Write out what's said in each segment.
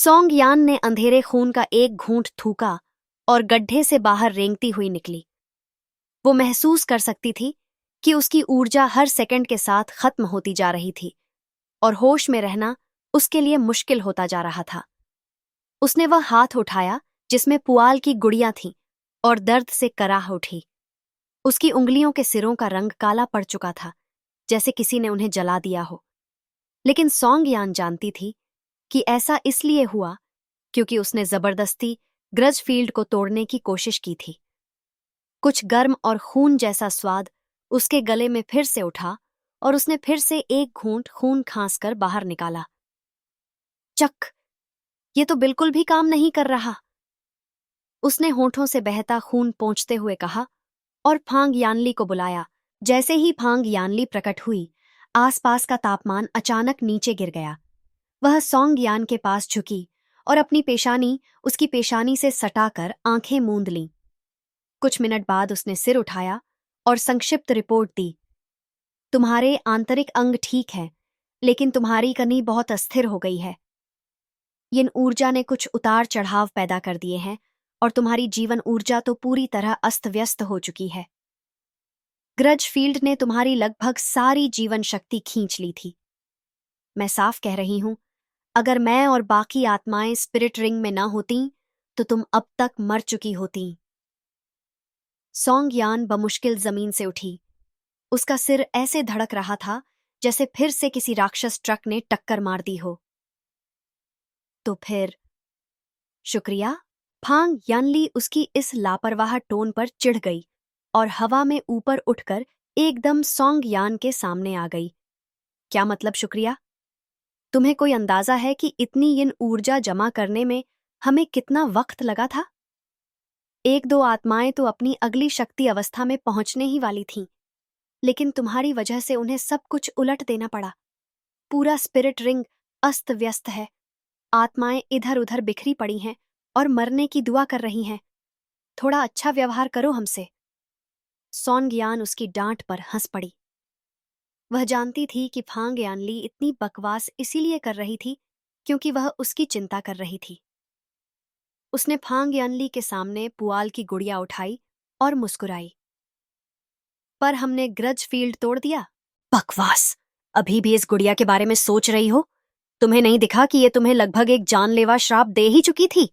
Song यान ने अंधेरे खून का एक घूंट थूका और गड्ढे से बाहर रेंगती हुई निकली। वो महसूस कर सकती थी कि उसकी ऊर्जा हर सेकंड के साथ खत्म होती जा रही थी और होश में रहना उसके लिए मुश्किल होता जा रहा था। उसने वह हाथ उठाया जिसमें पुआल की गुड़ियां थीं और दर्द से कराह उठी। उसकी उंगलियों के सिरों का रंग काला पड़ चुका था, जैसे किसी ने उन्हें जला दिया हो। लेकिन सोंग यान जानती थी कि ऐसा इसलिए हुआ क्योंकि उसने जबरदस्ती ग्रजफील्ड को तोड़ने की कोशिश की थी। कुछ गर्म और खून जैसा स्वाद उसके गले में फिर से उठा और उसने फिर से एक घूंट खून खांस कर बाहर निकाला। चक, ये तो बिल्कुल भी काम नहीं कर रहा, उसने होठों से बहता खून पोंछते हुए कहा और फांग यानली को बुलाया। जैसे ही फांग यानली प्रकट हुई, आसपास का तापमान अचानक नीचे गिर गया। वह सोंग यान के पास झुकी और अपनी पेशानी उसकी पेशानी से सटाकर आंखें मूंद लीं। कुछ मिनट बाद उसने सिर उठाया और संक्षिप्त रिपोर्ट दी। तुम्हारे आंतरिक अंग ठीक हैं, लेकिन तुम्हारी कनी बहुत अस्थिर हो गई है। इन ऊर्जा ने कुछ उतार चढ़ाव पैदा कर दिए हैं और तुम्हारी जीवन ऊर्जा तो पूरी तरह अस्त व्यस्त हो चुकी है। ग्रज फील्ड ने तुम्हारी लगभग सारी जीवन शक्ति खींच ली थी। मैं साफ कह रही हूं, अगर मैं और बाकी आत्माएं स्पिरिट रिंग में न होती तो तुम अब तक मर चुकी होती। सोंग यान बमुश्किल जमीन से उठी। उसका सिर ऐसे धड़क रहा था जैसे फिर से किसी राक्षस ट्रक ने टक्कर मार दी हो। तो फिर शुक्रिया। फांग यानली उसकी इस लापरवाह टोन पर चिढ़ गई और हवा में ऊपर उठकर एकदम सोंग यान के सामने आ गई। क्या मतलब शुक्रिया? तुम्हें कोई अंदाजा है कि इतनी इन ऊर्जा जमा करने में हमें कितना वक्त लगा था? एक दो आत्माएं तो अपनी अगली शक्ति अवस्था में पहुंचने ही वाली थीं, लेकिन तुम्हारी वजह से उन्हें सब कुछ उलट देना पड़ा। पूरा स्पिरिट रिंग अस्त व्यस्त है। आत्माएं इधर उधर बिखरी पड़ी हैं और मरने की दुआ कर रही हैं। थोड़ा अच्छा व्यवहार करो हमसे। सोंग यान उसकी डांट पर हंस पड़ी। वह जानती थी कि फांग यानली इतनी बकवास इसीलिए कर रही थी क्योंकि वह उसकी चिंता कर रही थी। उसने फांग यानली के सामने पुआल की गुड़िया उठाई और मुस्कुराई। पर हमने ग्रज फील्ड तोड़ दिया। बकवास! अभी भी इस गुड़िया के बारे में सोच रही हो? तुम्हें नहीं दिखा कि ये तुम्हें लगभग एक जानलेवा श्राप दे ही चुकी थी?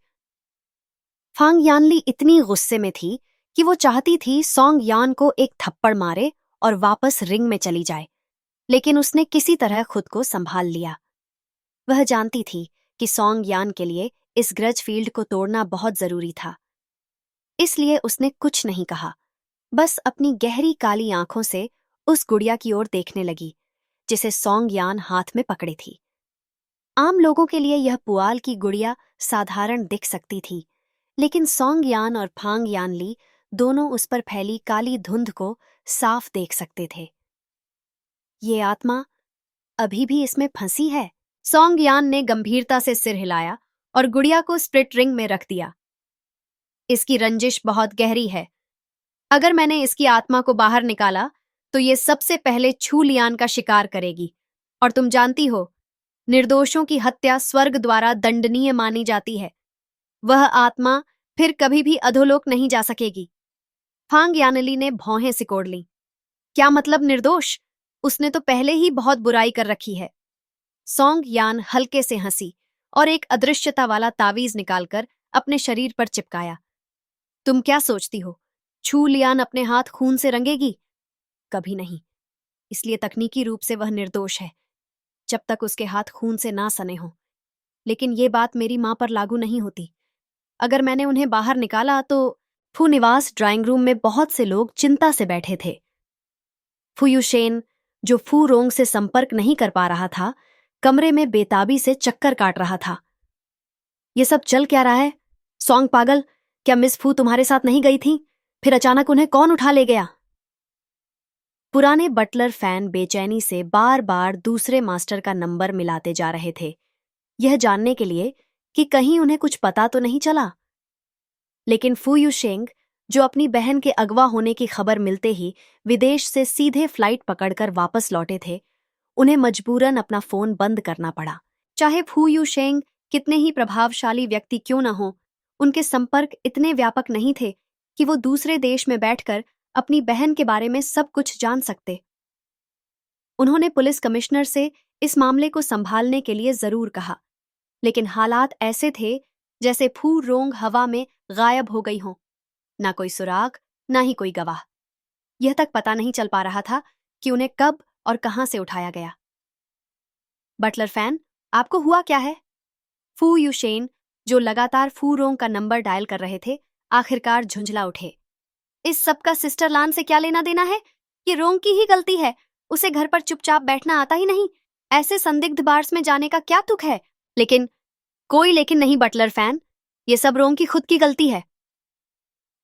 फांग यानली इतनी गुस्से में थी कि वो चाहती थी सोंग यान को एक थप्पड़ मारे और वापस रिंग में चली जाए, लेकिन उसने किसी तरह खुद को संभाल लिया। वह जानती थी कि सोंग यान के लिए इस ग्रज फील्ड को तोड़ना बहुत जरूरी था। इसलिए उसने कुछ नहीं कहा, बस अपनी गहरी काली आंखों से उस गुड़िया की ओर देखने लगी जिसे सोंग यान हाथ में पकड़े थी। आम लोगों के लिए यह पुआल की गुड़िया साधारण दिख सकती थी, लेकिन सोंग यान और फांग यानली दोनों उस पर फैली काली धुंध को साफ देख सकते थे। ये आत्मा अभी भी इसमें फंसी है। सोंग यान ने गंभीरता से सिर हिलाया और गुड़िया को स्प्रिट रिंग में रख दिया। इसकी रंजिश बहुत गहरी है। अगर मैंने इसकी आत्मा को बाहर निकाला तो ये सबसे पहले छू लियान का शिकार करेगी, और तुम जानती हो, निर्दोषों की हत्या स्वर्ग द्वारा दंडनीय मानी जाती है। वह आत्मा फिर कभी भी अधोलोक नहीं जा सकेगी। फांग यानली ने भौहें सिकोड़ लीं। क्या मतलब निर्दोष? उसने तो पहले ही बहुत बुराई कर रखी है। सोंग यान हल्के से हंसी और एक अदृश्यता वाला तावीज निकालकर अपने शरीर पर चिपकाया। तुम क्या सोचती हो, छू लियान अपने हाथ खून से रंगेगी? कभी नहीं। इसलिए तकनीकी रूप से वह निर्दोष है जब तक उसके हाथ खून से ना सने हों। लेकिन ये बात मेरी मां पर लागू नहीं होती। अगर मैंने उन्हें बाहर निकाला तो फू निवास ड्राइंग रूम में बहुत से लोग चिंता से बैठे थे। फू युशेन, जो फू रोंग से संपर्क नहीं कर पा रहा था, कमरे में बेताबी से चक्कर काट रहा था। ये सब चल क्या रहा है? सोंग पागल, क्या मिस फू तुम्हारे साथ नहीं गई थी? फिर अचानक उन्हें कौन उठा ले गया? पुराने बटलर फैन बेचैनी से बार बार दूसरे मास्टर का नंबर मिलाते जा रहे थे, यह जानने के लिए कि कहीं उन्हें कुछ पता तो नहीं चला। लेकिन फू युशेंग, जो अपनी बहन के अगवा होने की खबर मिलते ही विदेश से सीधे फ्लाइट पकड़कर वापस लौटे थे, उन्हें मजबूरन अपना फोन बंद करना पड़ा। चाहे फू युशेंग कितने ही प्रभावशाली व्यक्ति क्यों न हो, उनके संपर्क इतने व्यापक नहीं थे कि वो दूसरे देश में बैठकर अपनी बहन के बारे में सब कुछ जान सकते। उन्होंने पुलिस कमिश्नर से इस मामले को संभालने के लिए जरूर कहा, लेकिन हालात ऐसे थे जैसे फू रोंग हवा में गायब हो गई हों। ना कोई सुराग, ना ही कोई गवाह। यह तक पता नहीं चल पा रहा था कि उन्हें कब और कहां से उठाया गया। बटलर फैन, आपको हुआ क्या है? फू यूशेन, जो लगातार फू रोंग का नंबर डायल कर रहे थे, आखिरकार झुंझला उठे। इस सब का सिस्टर लान से क्या लेना देना है? ये रोंग की ही गलती है। उसे घर पर चुपचाप बैठना आता ही नहीं। ऐसे संदिग्ध बार्स में जाने का क्या तुक है? लेकिन कोई लेकिन नहीं बटलर फैन, ये सब रोंग की खुद की गलती है।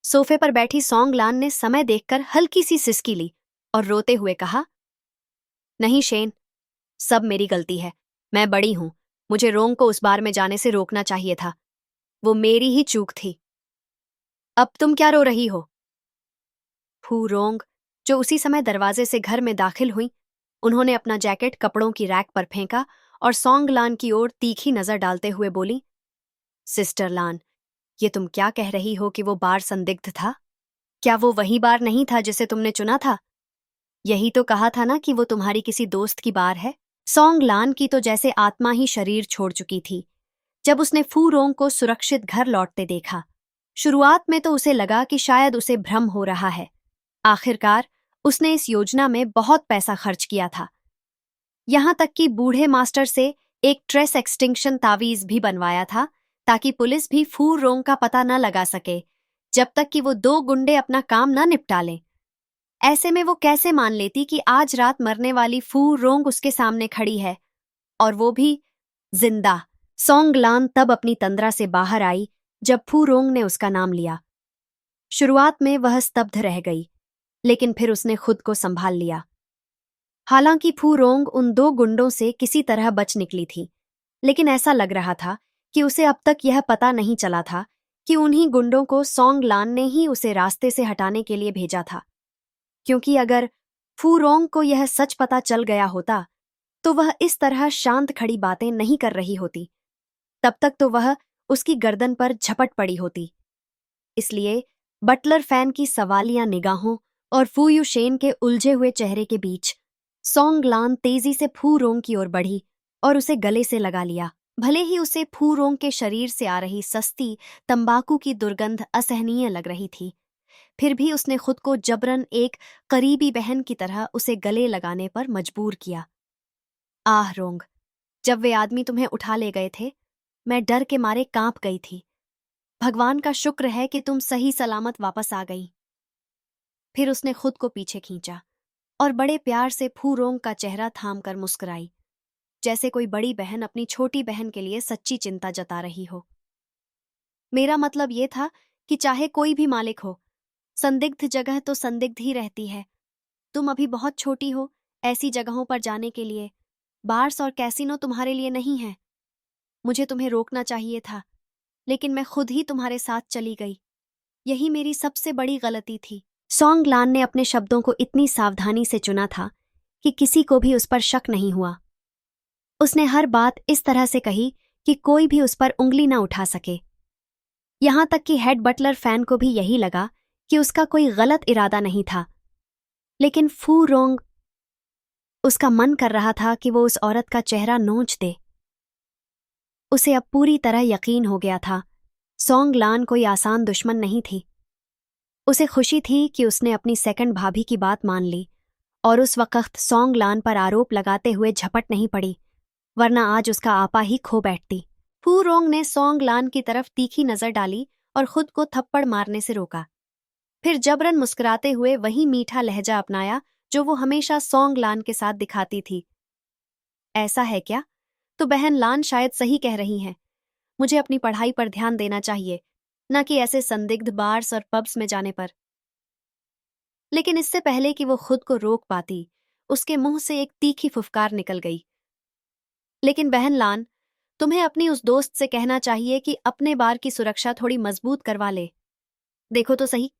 सोफे पर बैठी सॉन्ग लान ने समय देखकर हल्की सी सिसकी ली और रोते हुए कहा, नहीं शेन, सब मेरी गलती है। मैं बड़ी हूं, मुझे रोंग को उस बार में जाने से रोकना चाहिए था। वो मेरी ही चूक थी। अब तुम क्या रो रही हो? फू रोंग, जो उसी समय दरवाजे से घर में दाखिल हुई, उन्होंने अपना जैकेट कपड़ों की रैक पर फेंका और सॉन्ग लान की ओर तीखी नजर डालते हुए बोली, सिस्टर लान, ये तुम क्या कह रही हो कि वो बार संदिग्ध था? क्या वो वही बार नहीं था जिसे तुमने चुना था? यही तो कहा था ना कि वो तुम्हारी किसी दोस्त की बार है। सॉन्ग लान की तो जैसे आत्मा ही शरीर छोड़ चुकी थी जब उसने फू रोंग को सुरक्षित घर लौटते देखा। शुरुआत में तो उसे लगा कि शायद उसे भ्रम हो रहा है। आखिरकार उसने इस योजना में बहुत पैसा खर्च किया था, यहां तक कि बूढ़े मास्टर से एक ट्रेस एक्सटिंक्शन तावीज भी बनवाया था ताकि पुलिस भी फू रोंग का पता न लगा सके जब तक कि वो दो गुंडे अपना काम न निपटा लें। ऐसे में वो कैसे मान लेती कि आज रात मरने वाली फू रोंग उसके सामने खड़ी है, और वो भी जिंदा। सॉन्ग लान तब अपनी तंद्रा से बाहर आई जब फू रोंग ने उसका नाम लिया। शुरुआत में वह स्तब्ध रह गई, लेकिन फिर उसने खुद को संभाल लिया। हालांकि फू रोंग उन दो गुंडों से किसी तरह बच निकली थी, लेकिन ऐसा लग रहा था कि उसे अब तक यह पता नहीं चला था कि उन्हीं गुंडों को सॉन्ग लान ने ही उसे रास्ते से हटाने के लिए भेजा था। क्योंकि अगर फू रोंग को यह सच पता चल गया होता तो वह इस तरह शांत खड़ी बातें नहीं कर रही होती। तब तक तो वह उसकी गर्दन पर झपट पड़ी होती। इसलिए बटलर फैन की सवालिया निगाहों और फू यूशेन के उलझे हुए चेहरे के बीच सॉन्ग लान तेजी से फू रोंग की ओर बढ़ी और उसे गले से लगा लिया। भले ही उसे फू रोंग के शरीर से आ रही सस्ती तंबाकू की दुर्गंध असहनीय लग रही थी, फिर भी उसने खुद को जबरन एक करीबी बहन की तरह उसे गले लगाने पर मजबूर किया। आह रोंग, जब वे आदमी तुम्हें उठा ले गए थे, मैं डर के मारे कांप गई थी। भगवान का शुक्र है कि तुम सही सलामत वापस आ गई। फिर उसने खुद को पीछे खींचा और बड़े प्यार से फू रोंग का चेहरा थाम कर मुस्कुराई, जैसे कोई बड़ी बहन अपनी छोटी बहन के लिए सच्ची चिंता जता रही हो। मेरा मतलब ये था कि चाहे कोई भी मालिक हो, संदिग्ध जगह तो संदिग्ध ही रहती है। तुम अभी बहुत छोटी हो ऐसी जगहों पर जाने के लिए। बार्स और कैसीनो तुम्हारे लिए नहीं है। मुझे तुम्हें रोकना चाहिए था, लेकिन मैं खुद ही तुम्हारे साथ चली गई। यही मेरी सबसे बड़ी गलती थी। सॉन्ग लान ने अपने शब्दों को इतनी सावधानी से चुना था कि किसी को भी उस पर शक नहीं हुआ। उसने हर बात इस तरह से कही कि कोई भी उस पर उंगली न उठा सके। यहां तक कि हेड बटलर फैन को भी यही लगा कि उसका कोई गलत इरादा नहीं था। लेकिन फू रोंग, उसका मन कर रहा था कि वो उस औरत का चेहरा नोच दे। उसे अब पूरी तरह यकीन हो गया था, सॉन्ग लान कोई आसान दुश्मन नहीं थी। उसे खुशी थी कि उसने अपनी सेकंड भाभी की बात मान ली और उस वक्त सॉन्ग लान पर आरोप लगाते हुए झपट नहीं पड़ी, वरना आज उसका आपा ही खो बैठती। फू रोंग ने सॉन्ग लान की तरफ तीखी नजर डाली और खुद को थप्पड़ मारने से रोका। फिर जबरन मुस्कुराते हुए वही मीठा लहजा अपनाया जो वो हमेशा सॉन्ग लान के साथ दिखाती थी। ऐसा है क्या? तो बहन लान शायद सही कह रही हैं। मुझे अपनी पढ़ाई पर ध्यान देना चाहिए, न कि ऐसे संदिग्ध बार्स और पब्स में जाने पर। लेकिन इससे पहले कि वो खुद को रोक पाती, उसके मुंह से एक तीखी फुफकार निकल गई। लेकिन बहन लान, तुम्हें अपनी उस दोस्त से कहना चाहिए कि अपने बार की सुरक्षा थोड़ी मजबूत करवा ले। देखो तो सही,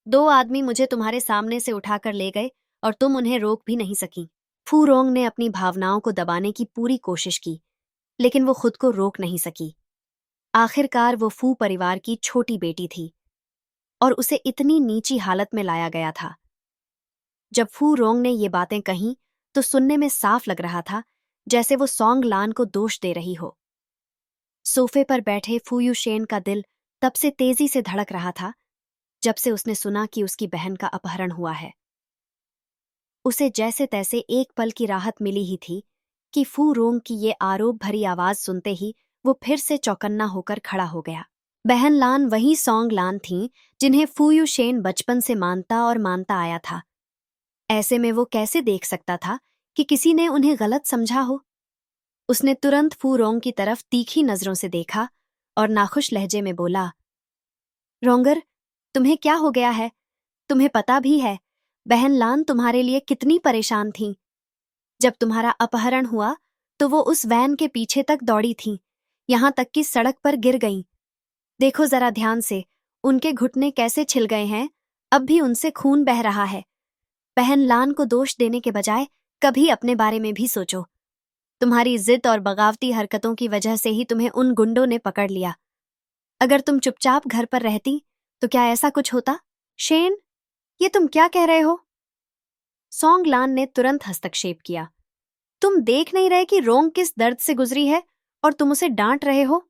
दो आदमी मुझे तुम्हारे सामने से उठाकर ले गए और तुम उन्हें रोक भी नहीं सकी। फू रोंग ने अपनी भावनाओं को दबाने की पूरी कोशिश की, लेकिन वो खुद को रोक नहीं सकी। आखिरकार वो फू परिवार की छोटी बेटी थी और उसे इतनी नीची हालत में लाया गया था। जब फू रोंग ने ये बातें कहीं तो सुनने में साफ लग रहा था जैसे वो सोंग लान को दोष दे रही हो। सोफे पर बैठे फू युशेन का दिल तब से तेजी से धड़क रहा था जब से उसने सुना कि उसकी बहन का अपहरण हुआ है। उसे जैसे तैसे एक पल की राहत मिली ही थी कि फू रोंग की ये आरोप भरी आवाज सुनते ही वो फिर से चौकन्ना होकर खड़ा हो गया। बहन लान वही सोंग लान थीं जिन्हें फू युशेन बचपन से मानता और मानता आया था। ऐसे में वो कैसे देख सकता था कि किसी ने उन्हें गलत समझा हो। उसने तुरंत फू रोंग की तरफ तीखी नजरों से देखा और नाखुश लहजे में बोला, रोंगर, तुम्हें क्या हो गया है? तुम्हें पता भी है बहन लान तुम्हारे लिए कितनी परेशान थीं। जब तुम्हारा अपहरण हुआ तो वो उस वैन के पीछे तक दौड़ी थीं, यहां तक कि सड़क पर गिर गईं। देखो जरा ध्यान से, उनके घुटने कैसे छिल गए हैं, अब भी उनसे खून बह रहा है। बहन लान को दोष देने के बजाय कभी अपने बारे में भी सोचो। तुम्हारी जिद और बगावती हरकतों की वजह से ही तुम्हें उन गुंडों ने पकड़ लिया। अगर तुम चुपचाप घर पर रहती तो क्या ऐसा कुछ होता? शेन, ये तुम क्या कह रहे हो? सोंग लान ने तुरंत हस्तक्षेप किया। तुम देख नहीं रहे कि रोंग किस दर्द से गुजरी है और तुम उसे डांट रहे हो?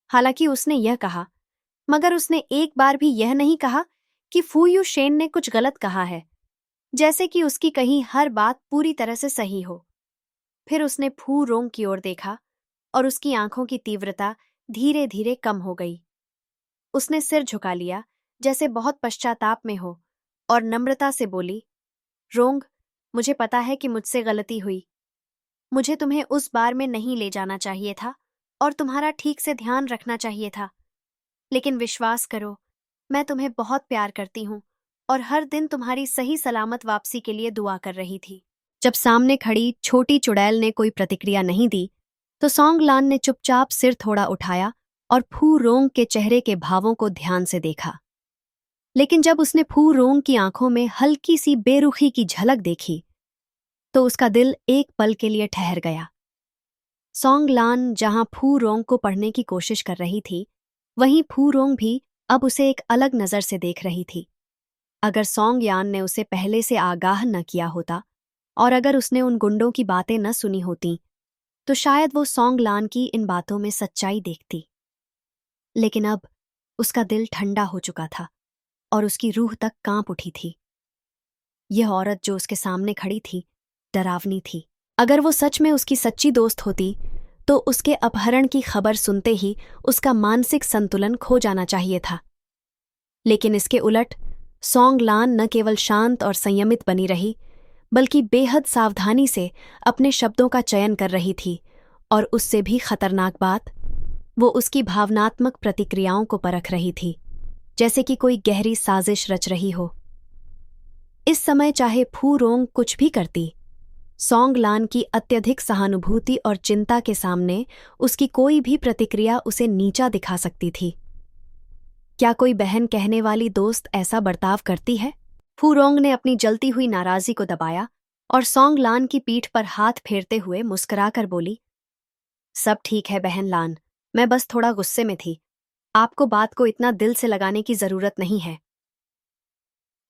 हालांकि उसने यह कहा, मगर उसने एक बार भी यह नहीं कहा कि फू यू शेन ने कुछ गलत कहा है, जैसे कि उसकी कही हर बात पूरी तरह से सही हो। फिर उसने फू रोंग की ओर देखा और उसकी आंखों की तीव्रता धीरे धीरे कम हो गई। उसने सिर झुका लिया जैसे बहुत पश्चाताप में हो और नम्रता से बोली, रोंग, मुझे पता है कि मुझसे गलती हुई। मुझे तुम्हें उस बार में नहीं ले जाना चाहिए था और तुम्हारा ठीक से ध्यान रखना चाहिए था। लेकिन विश्वास करो, मैं तुम्हें बहुत प्यार करती हूँ और हर दिन तुम्हारी सही सलामत वापसी के लिए दुआ कर रही थी। जब सामने खड़ी छोटी चुड़ैल ने कोई प्रतिक्रिया नहीं दी तो सोंग लान ने चुपचाप सिर थोड़ा उठाया और फू रोंग के चेहरे के भावों को ध्यान से देखा। लेकिन जब उसने फू रोंग की आंखों में हल्की सी बेरुखी की झलक देखी तो उसका दिल एक पल के लिए ठहर गया। सोंग लान जहां फू रोंग को पढ़ने की कोशिश कर रही थी, वहीं फू रोंग भी अब उसे एक अलग नजर से देख रही थी। अगर सोंग यान ने उसे पहले से आगाह न किया होता और अगर उसने उन गुंडों की बातें न सुनी होती तो शायद वो सोंग लान की इन बातों में सच्चाई देखती। लेकिन अब उसका दिल ठंडा हो चुका था और उसकी रूह तक कांप उठी थी। यह औरत जो उसके सामने खड़ी थी डरावनी थी। अगर वो सच में उसकी सच्ची दोस्त होती तो उसके अपहरण की खबर सुनते ही उसका मानसिक संतुलन खो जाना चाहिए था। लेकिन इसके उलट सोंग लान न केवल शांत और संयमित बनी रही, बल्कि बेहद सावधानी से अपने शब्दों का चयन कर रही थी और उससे भी खतरनाक बात, वो उसकी भावनात्मक प्रतिक्रियाओं को परख रही थी, जैसे कि कोई गहरी साजिश रच रही हो। इस समय चाहे फू रोंग कुछ भी करती, सोंग लान की अत्यधिक सहानुभूति और चिंता के सामने उसकी कोई भी प्रतिक्रिया उसे नीचा दिखा सकती थी। क्या कोई बहन कहने वाली दोस्त ऐसा बर्ताव करती है? फू रोंग ने अपनी जलती हुई नाराजगी को दबाया और सोंग लान की पीठ पर हाथ फेरते हुए मुस्कुराकर बोली, सब ठीक है बहन लान, मैं बस थोड़ा गुस्से में थी। आपको बात को इतना दिल से लगाने की जरूरत नहीं है।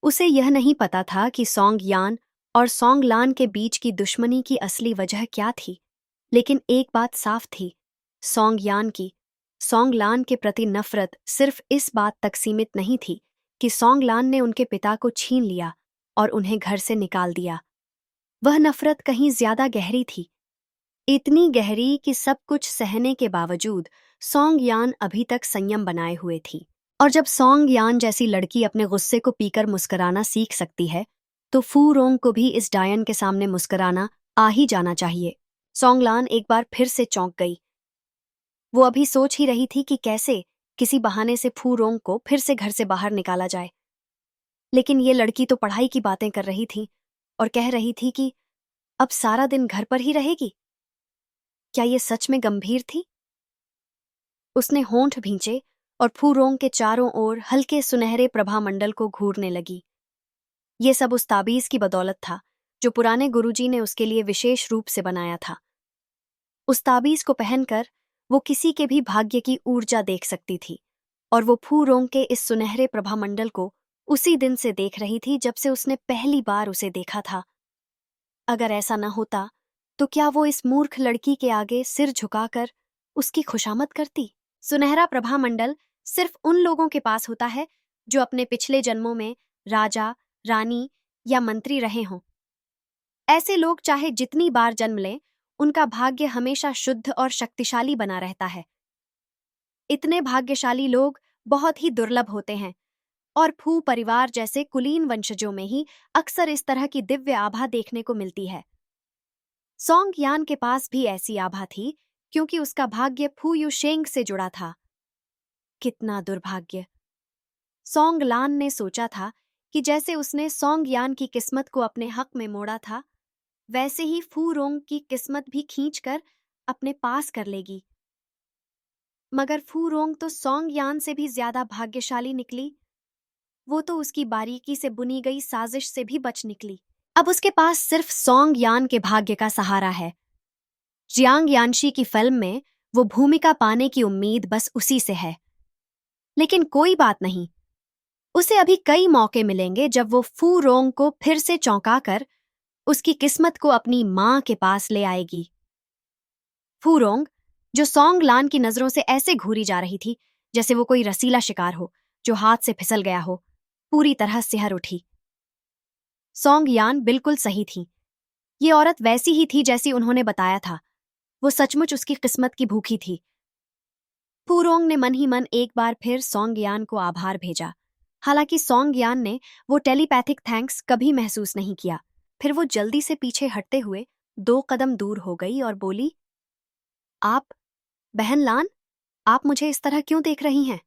उसे यह नहीं पता था कि सोंग यान और सोंग लान के बीच की दुश्मनी की असली वजह क्या थी, लेकिन एक बात साफ थी, सोंग यान की सोंग लान के प्रति नफरत सिर्फ इस बात तक सीमित नहीं थी कि सोंग लान ने उनके पिता को छीन लिया और उन्हें घर से निकाल दिया। वह नफरत कहीं ज्यादा गहरी थी, इतनी गहरी कि सब कुछ सहने के बावजूद सोंग यान अभी तक संयम बनाए हुए थी। और जब सोंग यान जैसी लड़की अपने गुस्से को पीकर मुस्कुराना सीख सकती है तो फू रोंग को भी इस डायन के सामने मुस्कुराना आ ही जाना चाहिए। सोंग लान एक बार फिर से चौंक गई। वो अभी सोच ही रही थी कि कैसे किसी बहाने से फू रोंग को फिर से घर से बाहर निकाला जाए, लेकिन ये लड़की तो पढ़ाई की बातें कर रही थी और कह रही थी कि अब सारा दिन घर पर ही रहेगी। क्या ये सच में गंभीर थी? उसने होंठ भींचे और फू रोंग के चारों ओर हल्के सुनहरे प्रभामंडल को घूरने लगी। ये सब उस ताबीज की बदौलत था जो पुराने गुरुजी ने उसके लिए विशेष रूप से बनाया था। उस ताबीज को पहनकर वो किसी के भी भाग्य की ऊर्जा देख सकती थी, और वो फू रोंग के इस सुनहरे प्रभामंडल को उसी दिन से देख रही थी जब से उसने पहली बार उसे देखा था। अगर ऐसा न होता तो क्या वो इस मूर्ख लड़की के आगे सिर झुकाकर उसकी खुशामद करती? सुनहरा प्रभामंडल सिर्फ उन लोगों के पास होता है जो अपने पिछले जन्मों में राजा, रानी या मंत्री रहे हों। ऐसे लोग चाहे जितनी बार जन्म लें, उनका भाग्य हमेशा शुद्ध और शक्तिशाली बना रहता है। इतने भाग्यशाली लोग बहुत ही दुर्लभ होते हैं, और फू परिवार जैसे कुलीन वंशजों में ही अक्सर इस तरह की दिव्य आभा देखने को मिलती है। सोंग यान के पास भी ऐसी आभा थी, क्योंकि उसका भाग्य फू युशेंग से जुड़ा था। कितना दुर्भाग्य! सोंग लान ने सोचा था कि जैसे उसने सोंग यान की किस्मत को अपने हक में मोड़ा था, वैसे ही फू रोंग की किस्मत भी खींचकर अपने पास कर लेगी। मगर फू रोंग तो सोंग यान से भी ज्यादा भाग्यशाली निकली। वो तो उसकी बारीकी से बुनी गई साजिश से भी बच निकली। अब उसके पास सिर्फ सोंग यान के भाग्य का सहारा है। जियांग यानशी की फिल्म में वो भूमिका पाने की उम्मीद बस उसी से है। लेकिन कोई बात नहीं, उसे अभी कई मौके मिलेंगे जब वो फू रोंग को फिर से चौंकाकर उसकी किस्मत को अपनी मां के पास ले आएगी। फू रोंग, जो सोंग लान की नजरों से ऐसे घूरी जा रही थी जैसे वो कोई रसीला शिकार हो जो हाथ से फिसल गया हो, पूरी तरह सिहर उठी। सोंग यान बिल्कुल सही थी। ये औरत वैसी ही थी जैसी उन्होंने बताया था। वो सचमुच उसकी किस्मत की भूखी थी। फू रोंग ने मन ही मन एक बार फिर सोंग यान को आभार भेजा। हालांकि सोंग यान ने वो टेलीपैथिक थैंक्स कभी महसूस नहीं किया। फिर वो जल्दी से पीछे हटते हुए 2 कदम दूर हो गई और बोली, आप, बहन लान, आप मुझे इस तरह क्यों देख रही हैं?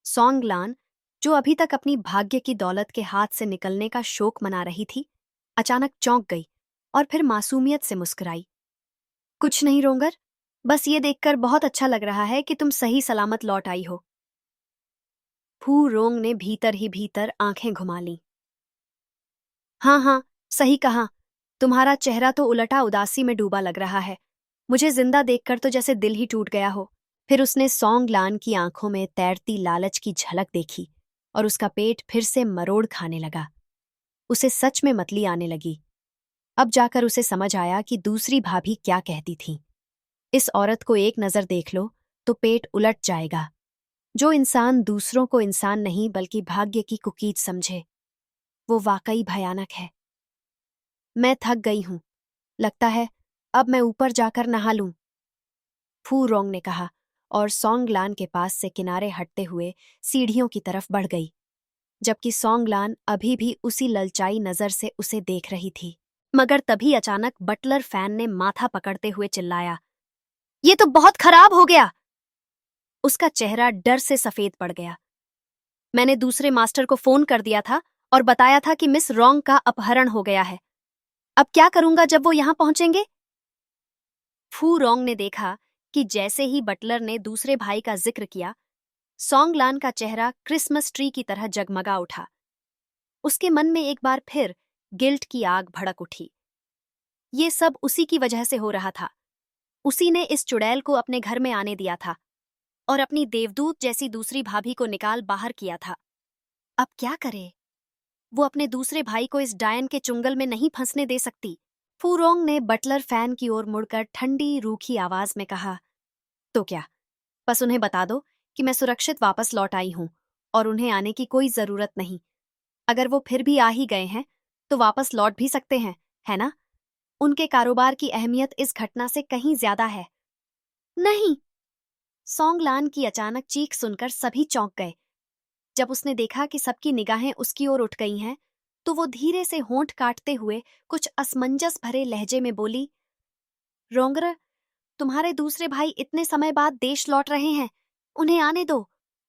सोंग लान, जो अभी तक अपनी भाग्य की दौलत के हाथ से निकलने का शोक मना रही थी, अचानक चौंक गई और फिर मासूमियत से मुस्कुराई। कुछ नहीं रोंगर, बस ये देखकर बहुत अच्छा लग रहा है कि तुम सही सलामत लौट आई हो। फू रोंग ने भीतर ही भीतर आंखें घुमा लीं। हाँ हाँ, सही कहा। तुम्हारा चेहरा तो उलटा उदासी में डूबा लग रहा है। मुझे जिंदा देखकर तो जैसे दिल ही टूट गया हो। फिर उसने सोंग लान की आंखों में तैरती लालच की झलक देखी और उसका पेट फिर से मरोड़ खाने लगा। उसे सच में मतली आने लगी। अब जाकर उसे समझ आया कि दूसरी भाभी क्या कहती थी। इस औरत को एक नजर देख लो तो पेट उलट जाएगा। जो इंसान दूसरों को इंसान नहीं बल्कि भाग्य की कुकीज समझे, वो वाकई भयानक है। मैं थक गई हूं, लगता है अब मैं ऊपर जाकर नहा लूं, फू रोंग ने कहा, और सोंग लान के पास से किनारे हटते हुए सीढ़ियों की तरफ बढ़ गई, जबकि सोंग लान अभी भी उसी ललचाई नजर से उसे देख रही थी। मगर तभी अचानक बटलर फैन ने माथा पकड़ते हुए चिल्लाया, ये तो बहुत खराब हो गया। उसका चेहरा डर से सफेद पड़ गया। मैंने दूसरे मास्टर को फोन कर दिया था और बताया था कि मिस रोंग का अपहरण हो गया है। अब क्या करूंगा जब वो यहां पहुंचेंगे? फू रोंग ने देखा कि जैसे ही बटलर ने दूसरे भाई का जिक्र किया, सोंग लान का चेहरा क्रिसमस ट्री की तरह जगमगा उठा। उसके मन में एक बार फिर गिल्ट की आग भड़क उठी। ये सब उसी की वजह से हो रहा था। उसी ने इस चुड़ैल को अपने घर में आने दिया था और अपनी देवदूत जैसी दूसरी भाभी को निकाल बाहर किया था। अब क्या करे? वो अपने दूसरे भाई को इस डायन के चुंगल में नहीं फंसने दे सकती। फू रोंग ने बटलर फैन की ओर मुड़कर ठंडी रूखी आवाज में कहा, तो क्या, बस उन्हें बता दो कि मैं सुरक्षित वापस लौट आई हूं और उन्हें आने की कोई जरूरत नहीं। अगर वो फिर भी आ ही गए हैं तो वापस लौट भी सकते हैं, है ना? उनके कारोबार की अहमियत इस घटना से कहीं ज्यादा है। नहीं! सोंग लान की अचानक चीख सुनकर सभी चौंक गए। जब उसने देखा कि सबकी निगाहें उसकी ओर उठ गई हैं, तो वो धीरे से होंठ काटते हुए कुछ असमंजस भरे लहजे में बोली, रोंगर, तुम्हारे दूसरे भाई इतने समय बाद देश लौट रहे हैं। उन्हें आने दो,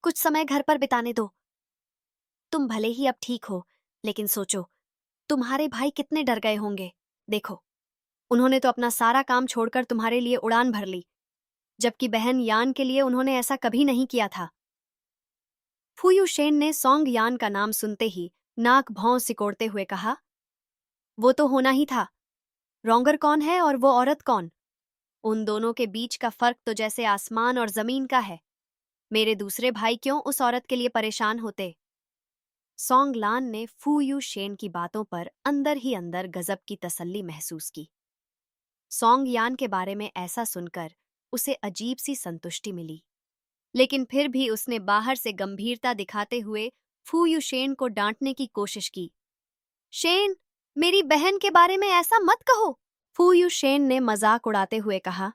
कुछ समय घर पर बिताने दो। तुम भले ही अब ठीक हो, लेकिन सोचो, तुम्हारे भाई कितने डर गए होंगे। देखो, उन्होंने तो अपना सारा काम छोड़कर तुम्हारे लिए उड़ान भर ली, जबकि बहन यान के लिए उन्होंने ऐसा कभी नहीं किया था। फुयू शेन ने सोंग यान का नाम सुनते ही नाक भौं सिकोड़ते हुए कहा, वो तो होना ही था। रोंगर कौन है और वो औरत कौन? उन दोनों के बीच का फर्क तो जैसे आसमान और जमीन का है। मेरे दूसरे भाई क्यों उस औरत के लिए परेशान होते? सोंग लान ने फू यू शेन की बातों पर अंदर ही अंदर गजब की तसल्ली महसूस की। सोंग यान के बारे में ऐसा सुनकर उसे अजीब सी संतुष्टि मिली, लेकिन फिर भी उसने बाहर से गंभीरता दिखाते हुए फू यू शेन को डांटने की कोशिश की। शेन, मेरी बहन के बारे में ऐसा मत कहो, फू यू शेन ने मजाक उड़ाते हुए कहा।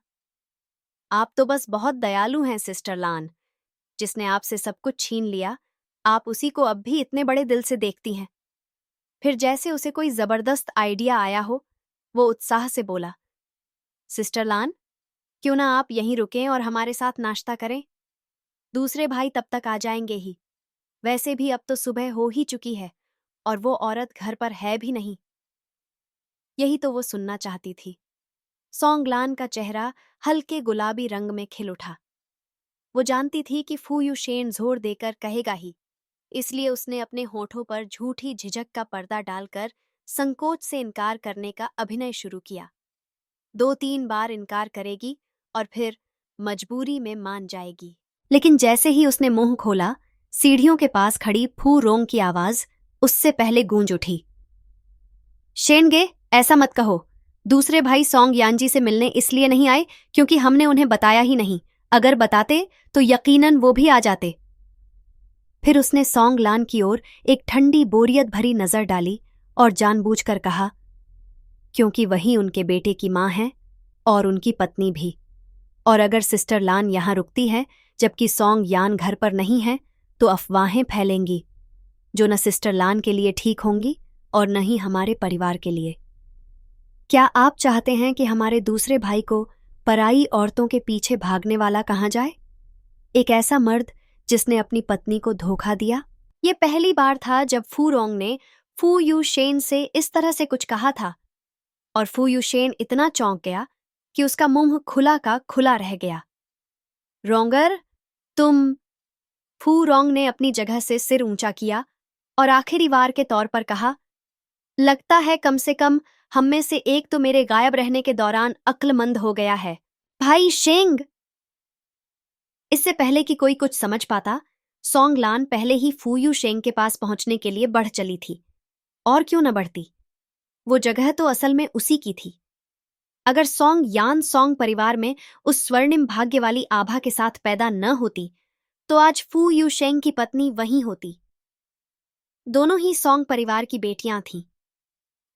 आप तो बस बहुत दयालु हैं सिस्टर लान। जिसने आपसे सब कुछ छीन लिया, आप उसी को अब भी इतने बड़े दिल से देखती हैं। फिर जैसे उसे कोई जबरदस्त आइडिया आया हो, वो उत्साह से बोला, सिस्टर लान, क्यों ना आप यहीं रुकें और हमारे साथ नाश्ता करें? दूसरे भाई तब तक आ जाएंगे ही। वैसे भी अब तो सुबह हो ही चुकी है और वो औरत घर पर है भी नहीं। यही तो वो सुनना चाहती थी। सोंगलान का चेहरा हल्के गुलाबी रंग में खिल उठा। वो जानती थी कि फू यू शेन जोर देकर कहेगा ही, इसलिए उसने अपने होठों पर झूठी झिझक का पर्दा डालकर संकोच से इनकार करने का अभिनय शुरू किया। 2-3 बार इनकार करेगी और फिर मजबूरी में मान जाएगी। लेकिन जैसे ही उसने मुंह खोला, सीढ़ियों के पास खड़ी फू रोंग की आवाज उससे पहले गूंज उठी। शेनगे, ऐसा मत कहो। दूसरे भाई सोंग यानजी से मिलने इसलिए नहीं आए क्योंकि हमने उन्हें बताया ही नहीं। अगर बताते तो यकीनन वो भी आ जाते। फिर उसने सोंग लान की ओर एक ठंडी बोरियत भरी नजर डाली और जानबूझकर कहा, क्योंकि वही उनके बेटे की मां है और उनकी पत्नी भी। और अगर सिस्टर लान यहां रुकती है जबकि सोंग यान घर पर नहीं है, तो अफवाहें फैलेंगी जो न सिस्टर लान के लिए ठीक होंगी और न ही हमारे परिवार के लिए। क्या आप चाहते हैं कि हमारे दूसरे भाई को पराई औरतों के पीछे भागने वाला कहा जाए? एक ऐसा मर्द जिसने अपनी पत्नी को धोखा दिया? ये पहली बार था जब फू रोंग ने फू यू शेन से इस तरह से कुछ कहा था, और फू यू शेन इतना चौंक गया कि उसका मुंह खुला का खुला रह गया। रोंगर, तुम... फू रोंग ने अपनी जगह से सिर ऊंचा किया और आखिरी वार के तौर पर कहा, लगता है कम से कम हम में से एक तो मेरे गायब रहने के दौरान अक्लमंद हो गया है। भाई शेंग! इससे पहले कि कोई कुछ समझ पाता, सोंग लान पहले ही फू यू शेंग के पास पहुंचने के लिए बढ़ चली थी। और क्यों न बढ़ती? वो जगह तो असल में उसी की थी। अगर सोंग यान सोंग परिवार में उस स्वर्णिम भाग्य वाली आभा के साथ पैदा न होती, तो आज फू यू शेंग की पत्नी वहीं होती। दोनों ही सोंग परिवार की बेटियां थीं।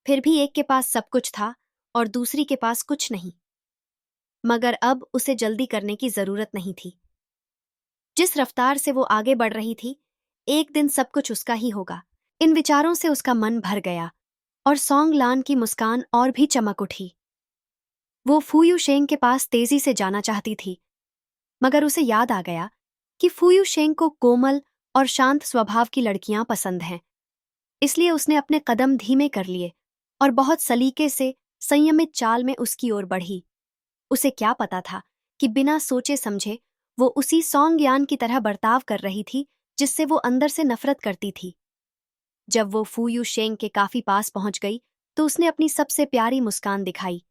फिर भी एक के पास सब कुछ था और दूसरी के पास कुछ नहीं। मगर अब उसे जल्दी करने की जरूरत नहीं थी। जिस रफ्तार से वो आगे बढ़ रही थी, एक दिन सब कुछ उसका ही होगा। इन विचारों से उसका मन भर गया और सोंग लान की मुस्कान और भी चमक उठी। वो फू यू शेंग के पास तेजी से जाना चाहती थी, मगर उसे याद आ गया कि फू यू शेंग को कोमल और शांत स्वभाव की लड़कियां पसंद हैं। इसलिए उसने अपने कदम धीमे कर लिए और बहुत सलीके से संयमित चाल में उसकी ओर बढ़ी। उसे क्या पता था कि बिना सोचे समझे वो उसी सोंग यान की तरह बर्ताव कर रही थी जिससे वो अंदर से नफरत करती थी। जब वो फू यू शेंग के काफी पास पहुंच गई तो उसने अपनी सबसे प्यारी मुस्कान दिखाई।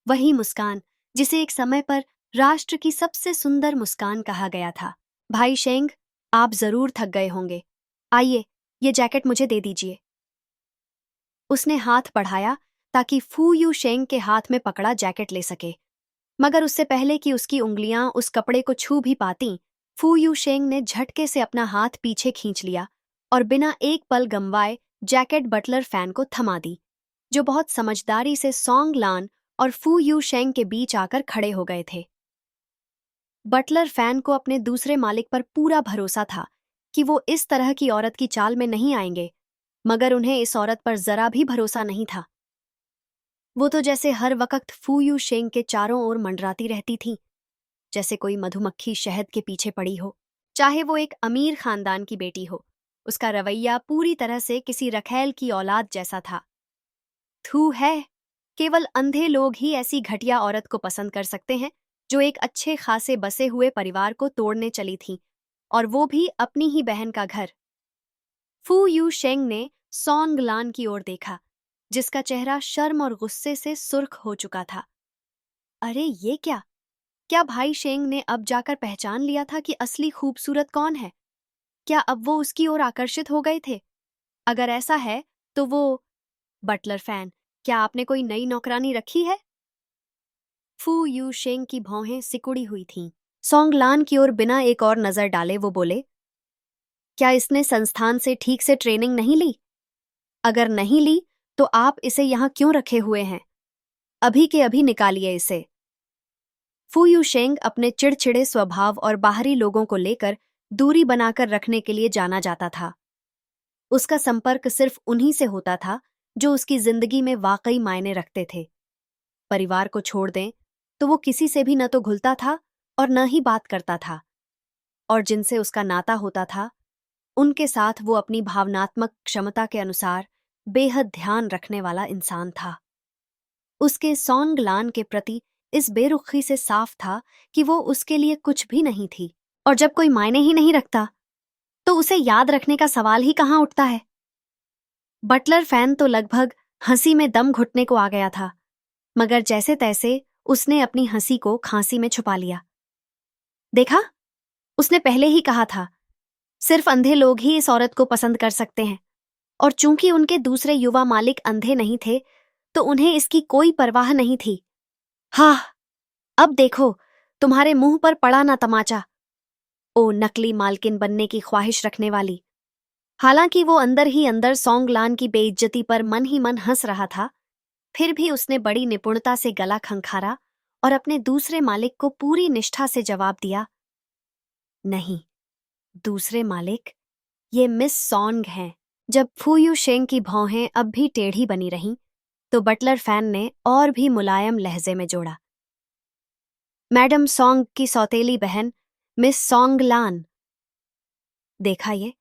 वही मुस्कान जिसे एक समय पर राष्ट्र की सबसे सुंदर मुस्कान कहा गया था। भाई शेंग, आप जरूर थक गए होंगे। आइए, ये जैकेट मुझे दे दीजिए। उसने हाथ बढ़ाया ताकि फू यू शेंग के हाथ में पकड़ा जैकेट ले सके, मगर उससे पहले कि उसकी उंगलियां उस कपड़े को छू भी पातीं, फू यू शेंग ने झटके से अपना हाथ पीछे खींच लिया और बिना एक पल गंवाए जैकेट बटलर फैन को थमा दी, जो बहुत समझदारी से सोंग लान और फू यू शेंग के बीच आकर खड़े हो गए थे। बटलर फैन को अपने दूसरे मालिक पर पूरा भरोसा था कि वो इस तरह की औरत की चाल में नहीं आएंगे, मगर उन्हें इस औरत पर जरा भी भरोसा नहीं था। वो तो जैसे हर वक्त फू यू शेंग के चारों ओर मंडराती रहती थी, जैसे कोई मधुमक्खी शहद के पीछे पड़ी हो। चाहे वो एक अमीर खानदान की बेटी हो, उसका रवैया पूरी तरह से किसी रखैल की औलाद जैसा था। थू है, केवल अंधे लोग ही ऐसी घटिया औरत को पसंद कर सकते हैं जो एक अच्छे खासे बसे हुए परिवार को तोड़ने चली थी, और वो भी अपनी ही बहन का घर। फू यू शेंग ने सोंग लान की ओर देखा, जिसका चेहरा शर्म और गुस्से से सुर्ख हो चुका था। अरे ये क्या? क्या भाई शेंग ने अब जाकर पहचान लिया था कि असली खूबसूरत कौन है? क्या अब वो उसकी ओर आकर्षित हो गए थे? अगर ऐसा है तो वो बटलर फैन, क्या आपने कोई नई नौकरानी रखी है? फू यू शेंग की भौहें सिकुड़ी हुई थीं। सोंगलान की ओर बिना एक और नजर डाले वो बोले, क्या इसने संस्थान से ठीक से ट्रेनिंग नहीं ली? अगर नहीं ली तो आप इसे यहाँ क्यों रखे हुए हैं? अभी के अभी निकालिए इसे। फू यू शेंग अपने चिड़चिड़े स्वभाव और बाहरी लोगों को लेकर दूरी बनाकर रखने के लिए जाना जाता था। उसका संपर्क सिर्फ उन्हीं से होता था जो उसकी जिंदगी में वाकई मायने रखते थे। परिवार को छोड़ दें तो वो किसी से भी न तो घुलता था और न ही बात करता था, और जिनसे उसका नाता होता था उनके साथ वो अपनी भावनात्मक क्षमता के अनुसार बेहद ध्यान रखने वाला इंसान था। उसके सोंगलान के प्रति इस बेरुखी से साफ था कि वो उसके लिए कुछ भी नहीं थी, और जब कोई मायने ही नहीं रखता तो उसे याद रखने का सवाल ही कहाँ उठता है। बटलर फैन तो लगभग हंसी में दम घुटने को आ गया था, मगर जैसे तैसे उसने अपनी हंसी को खांसी में छुपा लिया। देखा, उसने पहले ही कहा था, सिर्फ अंधे लोग ही इस औरत को पसंद कर सकते हैं, और चूंकि उनके दूसरे युवा मालिक अंधे नहीं थे तो उन्हें इसकी कोई परवाह नहीं थी। हाँ, अब देखो, तुम्हारे मुंह पर पड़ा ना तमाचा, ओ नकली मालकिन बनने की ख्वाहिश रखने वाली। हालांकि वो अंदर ही अंदर सोंगलान की बेइज्जती पर मन ही मन हंस रहा था, फिर भी उसने बड़ी निपुणता से गला खंखारा और अपने दूसरे मालिक को पूरी निष्ठा से जवाब दिया, नहीं, दूसरे मालिक, ये मिस सॉन्ग हैं। जब फूयू शेंग की भौहें अब भी टेढ़ी बनी रहीं, तो बटलर फैन ने और भी मुलायम लहजे में जोड़ा, मैडम सॉन्ग की सौतेली बहन मिस सोंगलान। देखा ये,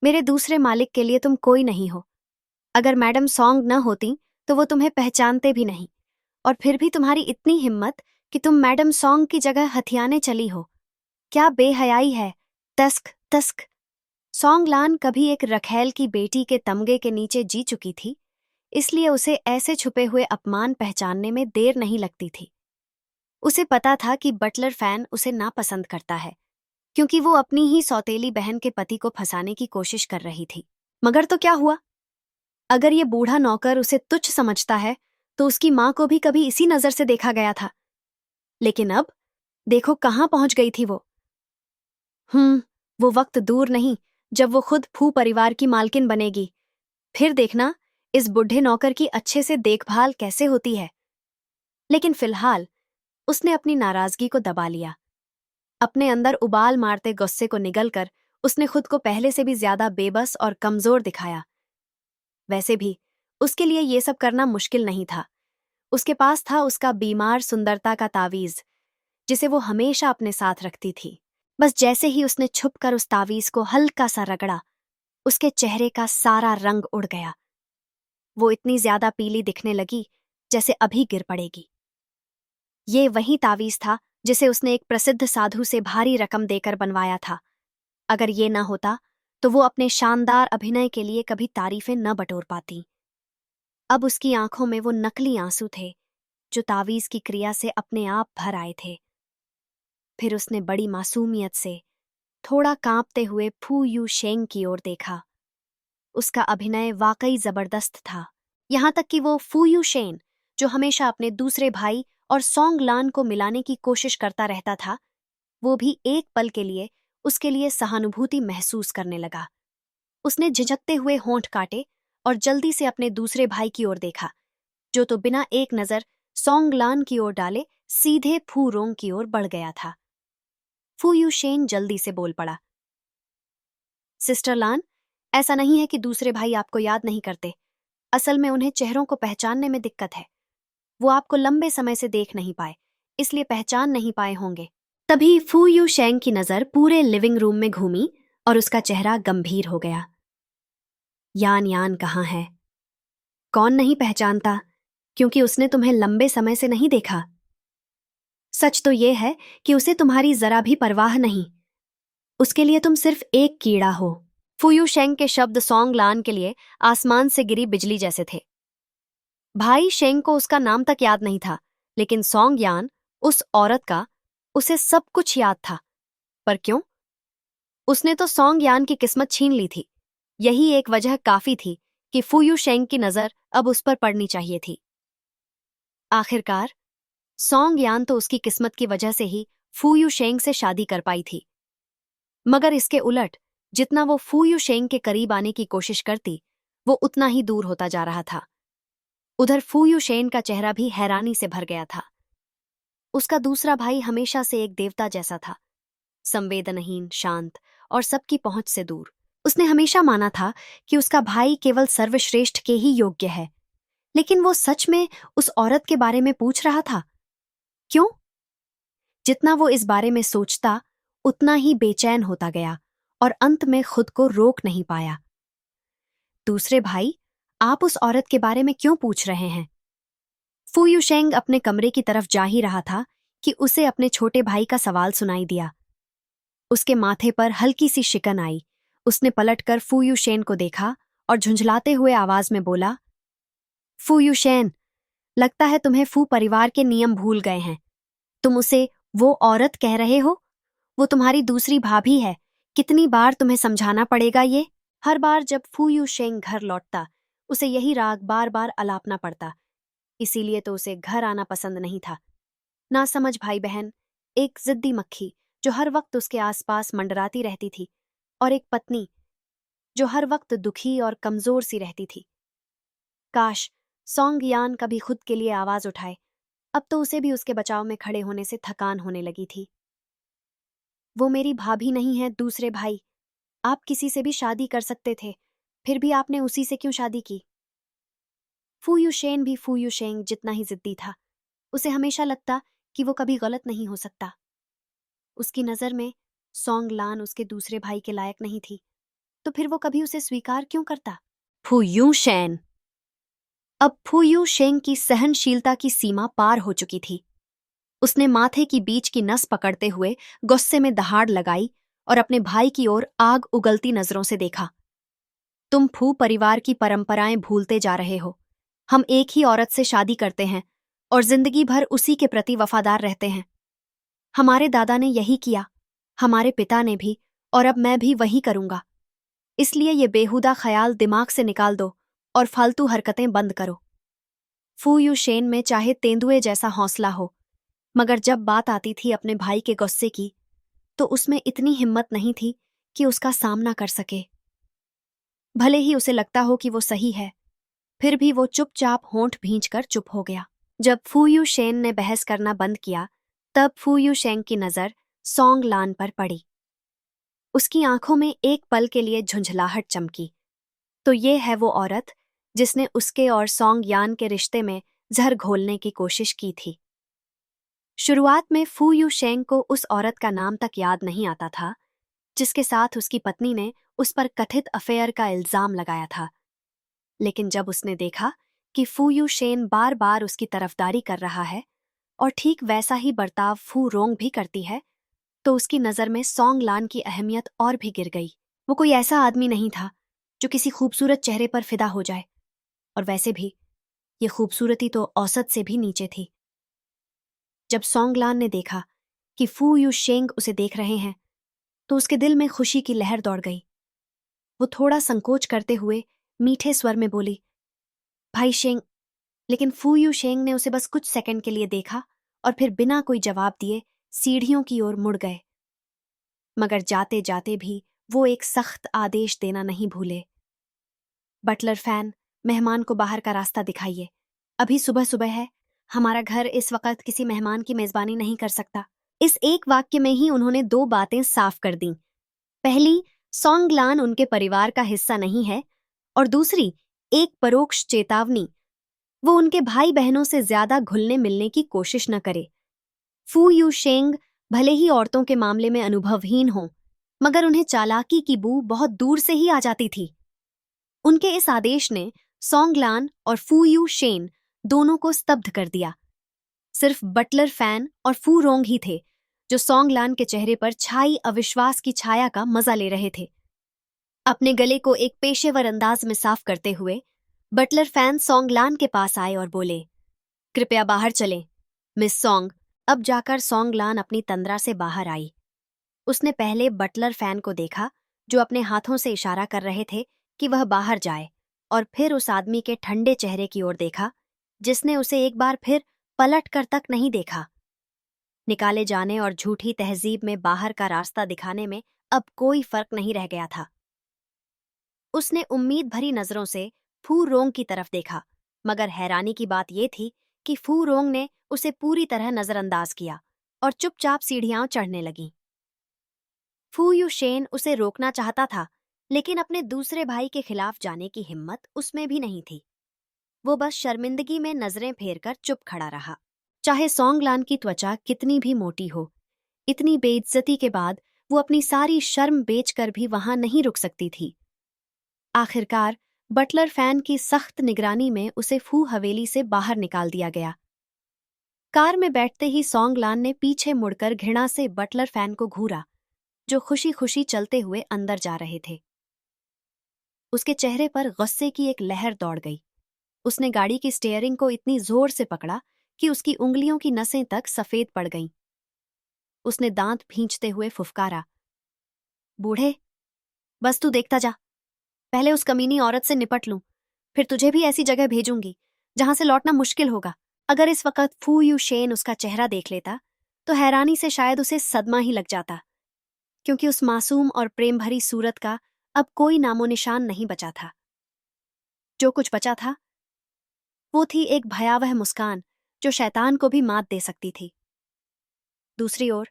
मेरे दूसरे मालिक के लिए तुम कोई नहीं हो। अगर मैडम सॉन्ग न होती तो वो तुम्हें पहचानते भी नहीं, और फिर भी तुम्हारी इतनी हिम्मत कि तुम मैडम सॉन्ग की जगह हथियाने चली हो। क्या बेहयाई है, तस्क तस्क। सोंगलान कभी एक रखैल की बेटी के तमगे के नीचे जी चुकी थी, इसलिए उसे ऐसे छुपे हुए अपमान पहचानने में देर नहीं लगती थी। उसे पता था कि बटलर फैन उसे नापसंद करता है, क्योंकि वो अपनी ही सौतेली बहन के पति को फंसाने की कोशिश कर रही थी। मगर तो क्या हुआ? अगर ये बूढ़ा नौकर उसे तुच्छ समझता है तो उसकी मां को भी कभी इसी नजर से देखा गया था। लेकिन अब देखो कहाँ पहुंच गई थी वो। वो वक्त दूर नहीं जब वो खुद फू परिवार की मालकिन बनेगी। फिर देखना इस बुढ़े नौकर की अच्छे से देखभाल कैसे होती है। लेकिन फिलहाल उसने अपनी नाराजगी को दबा लिया। अपने अंदर उबाल मारते गुस्से को निगलकर उसने खुद को पहले से भी ज्यादा बेबस और कमजोर दिखाया। वैसे भी उसके लिए ये सब करना मुश्किल नहीं था। उसके पास था उसका बीमार सुंदरता का तावीज, जिसे वो हमेशा अपने साथ रखती थी। बस जैसे ही उसने छुपकर उस तावीज को हल्का सा रगड़ा, उसके चेहरे का सारा रंग उड़ गया। वो इतनी ज्यादा पीली दिखने लगी जैसे अभी गिर पड़ेगी। ये वही तावीज था जिसे उसने एक प्रसिद्ध साधु से भारी रकम देकर बनवाया था। अगर ये न होता तो वो अपने शानदार अभिनय के लिए कभी तारीफें न बटोर पाती। अब उसकी आंखों में वो नकली आंसू थे जो तावीज की क्रिया से अपने आप भर आए थे। फिर उसने बड़ी मासूमियत से थोड़ा कांपते हुए फू यू शेंग की ओर देखा। उसका अभिनय वाकई जबरदस्त था, यहां तक कि वो फू यू शेन, जो हमेशा अपने दूसरे भाई और सोंगलान को मिलाने की कोशिश करता रहता था, वो भी एक पल के लिए उसके लिए सहानुभूति महसूस करने लगा। उसने झिझकते हुए होंठ काटे और जल्दी से अपने दूसरे भाई की ओर देखा, जो तो बिना एक नजर सोंगलान की ओर डाले सीधे फू रोंग की ओर बढ़ गया था। फू यू शेन जल्दी से बोल पड़ा, सिस्टर लान, ऐसा नहीं है कि दूसरे भाई आपको याद नहीं करते। असल में उन्हें चेहरों को पहचानने में दिक्कत है। वो आपको लंबे समय से देख नहीं पाए, इसलिए पहचान नहीं पाए होंगे। तभी फू यू शेंग की नजर पूरे लिविंग रूम में घूमी और उसका चेहरा गंभीर हो गया। यान यान कहाँ है? कौन नहीं पहचानता, क्योंकि उसने तुम्हें लंबे समय से नहीं देखा। सच तो ये है कि उसे तुम्हारी जरा भी परवाह नहीं। उसके लिए तुम सिर्फ एक कीड़ा हो। फुयू शेंग के शब्द सोंग लान के लिए आसमान से गिरी बिजली जैसे थे। भाई शेंग को उसका नाम तक याद नहीं था, लेकिन सॉन्ग यान, उस औरत का, उसे सब कुछ याद था। पर क्यों? उसने तो सॉन्ग यान की किस्मत छीन ली थी। यही एक वजह काफी थी कि फू यू शेंग की नजर अब उस पर पड़नी चाहिए थी। आखिरकार सॉन्ग यान तो उसकी किस्मत की वजह से ही फू यू शेंग से शादी कर पाई थी। मगर इसके उलट जितना वो फू यू शेंग के करीब आने की कोशिश करती, वो उतना ही दूर होता जा रहा था। उधर फू यू शेन का चेहरा भी हैरानी से भर गया था। उसका दूसरा भाई हमेशा से एक देवता जैसा था, संवेदनहीन, शांत और सबकी पहुंच से दूर। उसने हमेशा माना था कि उसका भाई केवल सर्वश्रेष्ठ के ही योग्य है। लेकिन वो सच में उस औरत के बारे में पूछ रहा था? क्यों? जितना वो इस बारे में सोचता, उतना ही बेचैन होता गया और अंत में खुद को रोक नहीं पाया। दूसरे भाई, आप उस औरत के बारे में क्यों पूछ रहे हैं? फू यूशेंग अपने कमरे की तरफ जा ही रहा था कि उसे अपने छोटे भाई का सवाल सुनाई दिया। उसके माथे पर हल्की सी शिकन आई। उसने पलटकर फू यूशेन को देखा और झुंझलाते हुए आवाज में बोला, फू यूशेन, लगता है तुम्हें फू परिवार के नियम भूल गए हैं। तुम उसे वो औरत कह रहे हो? वो तुम्हारी दूसरी भाभी है। कितनी बार तुम्हें समझाना पड़ेगा ये? हर बार जब फू यूशेंग घर लौटता, उसे यही राग बार बार अलापना पड़ता। इसीलिए तो उसे घर आना पसंद नहीं था। ना समझ भाई बहन, एक जिद्दी मक्खी जो हर वक्त उसके आसपास मंडराती रहती थी, और एक पत्नी जो हर वक्त दुखी और कमजोर सी रहती थी। काश सॉन्ग यान कभी खुद के लिए आवाज उठाए। अब तो उसे भी उसके बचाव में खड़े होने से थकान होने लगी थी। वो मेरी भाभी नहीं है दूसरे भाई। आप किसी से भी शादी कर सकते थे, फिर भी आपने उसी से क्यों शादी की? फू यूशेन भी फू यूशेंग जितना ही जिद्दी था। उसे हमेशा लगता कि वो कभी गलत नहीं हो सकता। उसकी नजर में सॉन्ग लान उसके दूसरे भाई के लायक नहीं थी, तो फिर वो कभी उसे स्वीकार क्यों करता? फू यूशेन। अब फू यूशेंग की सहनशीलता की सीमा पार हो चुकी थी। उसने माथे की बीच की नस पकड़ते हुए गुस्से में दहाड़ लगाई और अपने भाई की ओर आग उगलती नजरों से देखा। तुम फू परिवार की परंपराएं भूलते जा रहे हो। हम एक ही औरत से शादी करते हैं और जिंदगी भर उसी के प्रति वफादार रहते हैं। हमारे दादा ने यही किया, हमारे पिता ने भी, और अब मैं भी वही करूंगा। इसलिए ये बेहुदा ख्याल दिमाग से निकाल दो और फालतू हरकतें बंद करो। फू यूशेन में चाहे तेंदुए जैसा हौसला हो, मगर जब बात आती थी अपने भाई के गुस्से की, तो उसमें इतनी हिम्मत नहीं थी कि उसका सामना कर सके। भले ही उसे लगता हो कि वो सही है, फिर भी वो चुपचाप होंठ भींचकर चुप हो गया। जब फू यूशेन ने बहस करना बंद किया, तब फू यूशेंग की नजर सॉन्ग लान पर पड़ी। उसकी आंखों में एक पल के लिए झुंझलाहट चमकी। तो ये है वो औरत जिसने उसके और सॉन्ग यान के रिश्ते में जहर घोलने की कोशिश की थी। शुरुआत में फू यूशेंग को उस औरत का नाम तक याद नहीं आता था जिसके साथ उसकी पत्नी ने उस पर कथित अफेयर का इल्जाम लगाया था। लेकिन जब उसने देखा कि फू यूशेन बार बार उसकी तरफदारी कर रहा है और ठीक वैसा ही बर्ताव फू रोंग भी करती है, तो उसकी नज़र में सॉन्ग लान की अहमियत और भी गिर गई। वो कोई ऐसा आदमी नहीं था जो किसी खूबसूरत चेहरे पर फिदा हो जाए, और वैसे भी ये खूबसूरती तो औसत से भी नीचे थी। जब सॉन्ग लान ने देखा कि फू यूशेंग उसे देख रहे हैं, तो उसके दिल में खुशी की लहर दौड़ गई। वो थोड़ा संकोच करते हुए मीठे स्वर में बोली, भाई शेंग। लेकिन फू यूशेंग ने उसे बस कुछ सेकंड के लिए देखा और फिर बिना कोई जवाब दिए सीढ़ियों की ओर मुड़ गए। मगर जाते जाते भी वो एक सख्त आदेश देना नहीं भूले। बटलर फैन, मेहमान को बाहर का रास्ता दिखाइए। अभी सुबह सुबह है, हमारा घर इस वक्त किसी मेहमान की मेजबानी नहीं कर सकता। इस एक वाक्य में ही उन्होंने दो बातें साफ कर दीं। पहली, सॉन्ग लान उनके परिवार का हिस्सा नहीं है, और दूसरी, एक परोक्ष चेतावनी, वो उनके भाई बहनों से ज्यादा घुलने मिलने की कोशिश न करे। फू यूशेंग भले ही औरतों के मामले में अनुभवहीन हों, मगर उन्हें चालाकी की बू बहुत दूर से ही आ जाती थी। उनके इस आदेश ने सॉन्ग लान और फू यूशेन दोनों को स्तब्ध कर दिया। सिर्फ बटलर फैन और फू रोंग ही थे जो सॉन्ग लान के चेहरे पर छाई अविश्वास की छाया का मजा ले रहे थे। अपने गले को एक पेशेवर अंदाज में साफ करते हुए बटलर फैन सॉन्ग लान के पास आए और बोले, कृपया बाहर चलें। मिस सॉन्ग, अब जाकर सॉन्गलान अपनी तंद्रा से बाहर आई। उसने पहले बटलर फैन को देखा जो अपने हाथों से इशारा कर रहे थे कि वह बाहर जाए, और फिर उस आदमी के ठंडे चेहरे की ओर देखा जिसने उसे एक बार फिर पलट कर तक नहीं देखा। निकाले जाने और झूठी तहजीब में बाहर का रास्ता दिखाने में अब कोई फर्क नहीं रह गया था। उसने उम्मीद भरी नजरों से फू रोंग की तरफ देखा, मगर हैरानी की बात यह थी कि फू रोंग ने उसे पूरी तरह नजरअंदाज किया और चुपचाप सीढ़ियां चढ़ने लगी। फू यू शेन उसे रोकना चाहता था, लेकिन अपने दूसरे भाई के खिलाफ जाने की हिम्मत उसमें भी नहीं थी। वो बस शर्मिंदगी में नजरें फेरकर चुप खड़ा रहा। चाहे सॉन्गलान की त्वचा कितनी भी मोटी हो, इतनी बेइज्जती के बाद वो अपनी सारी शर्म बेचकर भी वहां नहीं रुक सकती थी। आखिरकार बटलर फैन की सख्त निगरानी में उसे फू हवेली से बाहर निकाल दिया गया। कार में बैठते ही सॉन्गलान ने पीछे मुड़कर घृणा से बटलर फैन को घूरा, जो खुशी खुशी चलते हुए अंदर जा रहे थे। उसके चेहरे पर गुस्से की एक लहर दौड़ गई। उसने गाड़ी की स्टीयरिंग को इतनी जोर से पकड़ा कि उसकी उंगलियों की नसें तक सफेद पड़ गईं। उसने दांत भींचते हुए फुफकारा, बूढ़े, बस तू देखता जा। पहले उस कमीनी औरत से निपट लूं, फिर तुझे भी ऐसी जगह भेजूंगी जहां से लौटना मुश्किल होगा। अगर इस वक्त फू यू शेन उसका चेहरा देख लेता तो हैरानी से शायद उसे सदमा ही लग जाता, क्योंकि उस मासूम और प्रेम भरी सूरत का अब कोई नामो निशान नहीं बचा था। जो कुछ बचा था वो थी एक भयावह मुस्कान जो शैतान को भी मात दे सकती थी। दूसरी ओर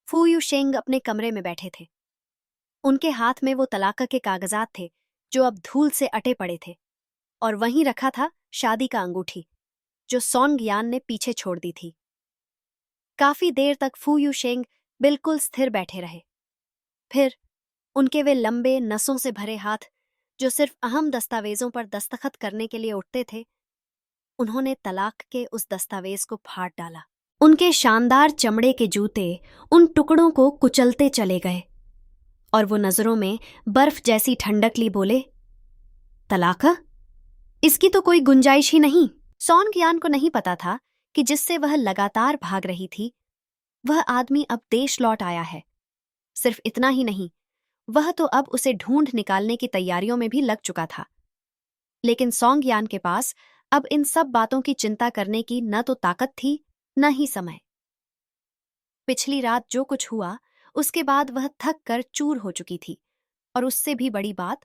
फू यू शेंग अपने कमरे में बैठे थे। उनके हाथ में वो तलाक के कागजात थे जो अब धूल से अटे पड़े थे, और वहीं रखा था शादी का अंगूठी जो सॉन्ग यान ने पीछे छोड़ दी थी। काफी देर तक फू यू शेंग बिल्कुल स्थिर बैठे रहे। फिर उनके वे लंबे नसों से भरे हाथ जो सिर्फ अहम दस्तावेजों पर दस्तखत करने के लिए उठते थे, उन्होंने तलाक के उस दस्तावेज को फाड़ डाला। उनके शानदार चमड़े के जूते उन टुकड़ों को कुचलते चले गए, और वो नजरों में बर्फ जैसी ठंडक ली बोले, तलाक? इसकी तो कोई गुंजाइश ही नहीं। सॉन्ग यान को नहीं पता था कि जिससे वह लगातार भाग रही थी वह आदमी अब देश लौट आया है। सिर्फ इतना ही नहीं, वह तो अब उसे ढूंढ निकालने की तैयारियों में भी लग चुका था। लेकिन सॉन्ग यान के पास अब इन सब बातों की चिंता करने की न तो ताकत थी न ही समय। पिछली रात जो कुछ हुआ उसके बाद वह थक कर चूर हो चुकी थी, और उससे भी बड़ी बात,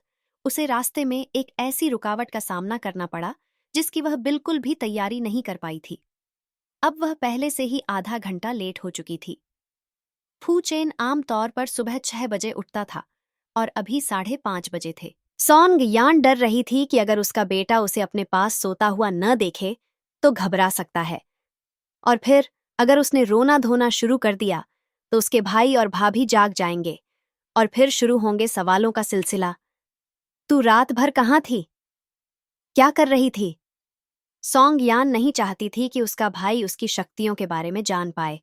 उसे रास्ते में एक ऐसी रुकावट का सामना करना पड़ा जिसकी वह बिल्कुल भी तैयारी नहीं कर पाई थी। अब वह पहले से ही आधा घंटा लेट हो चुकी थी। फू चेन आमतौर पर सुबह 6 बजे उठता था और अभी 5:30 बजे थे। सॉन्ग यान डर रही थी कि अगर उसका बेटा उसे अपने पास सोता हुआ न देखे तो घबरा सकता है, और फिर अगर उसने रोना धोना शुरू कर दिया तो उसके भाई और भाभी जाग जाएंगे और फिर शुरू होंगे सवालों का सिलसिला। तू रात भर कहाँ थी? क्या कर रही थी? सॉन्ग यान नहीं चाहती थी कि उसका भाई उसकी शक्तियों के बारे में जान पाए,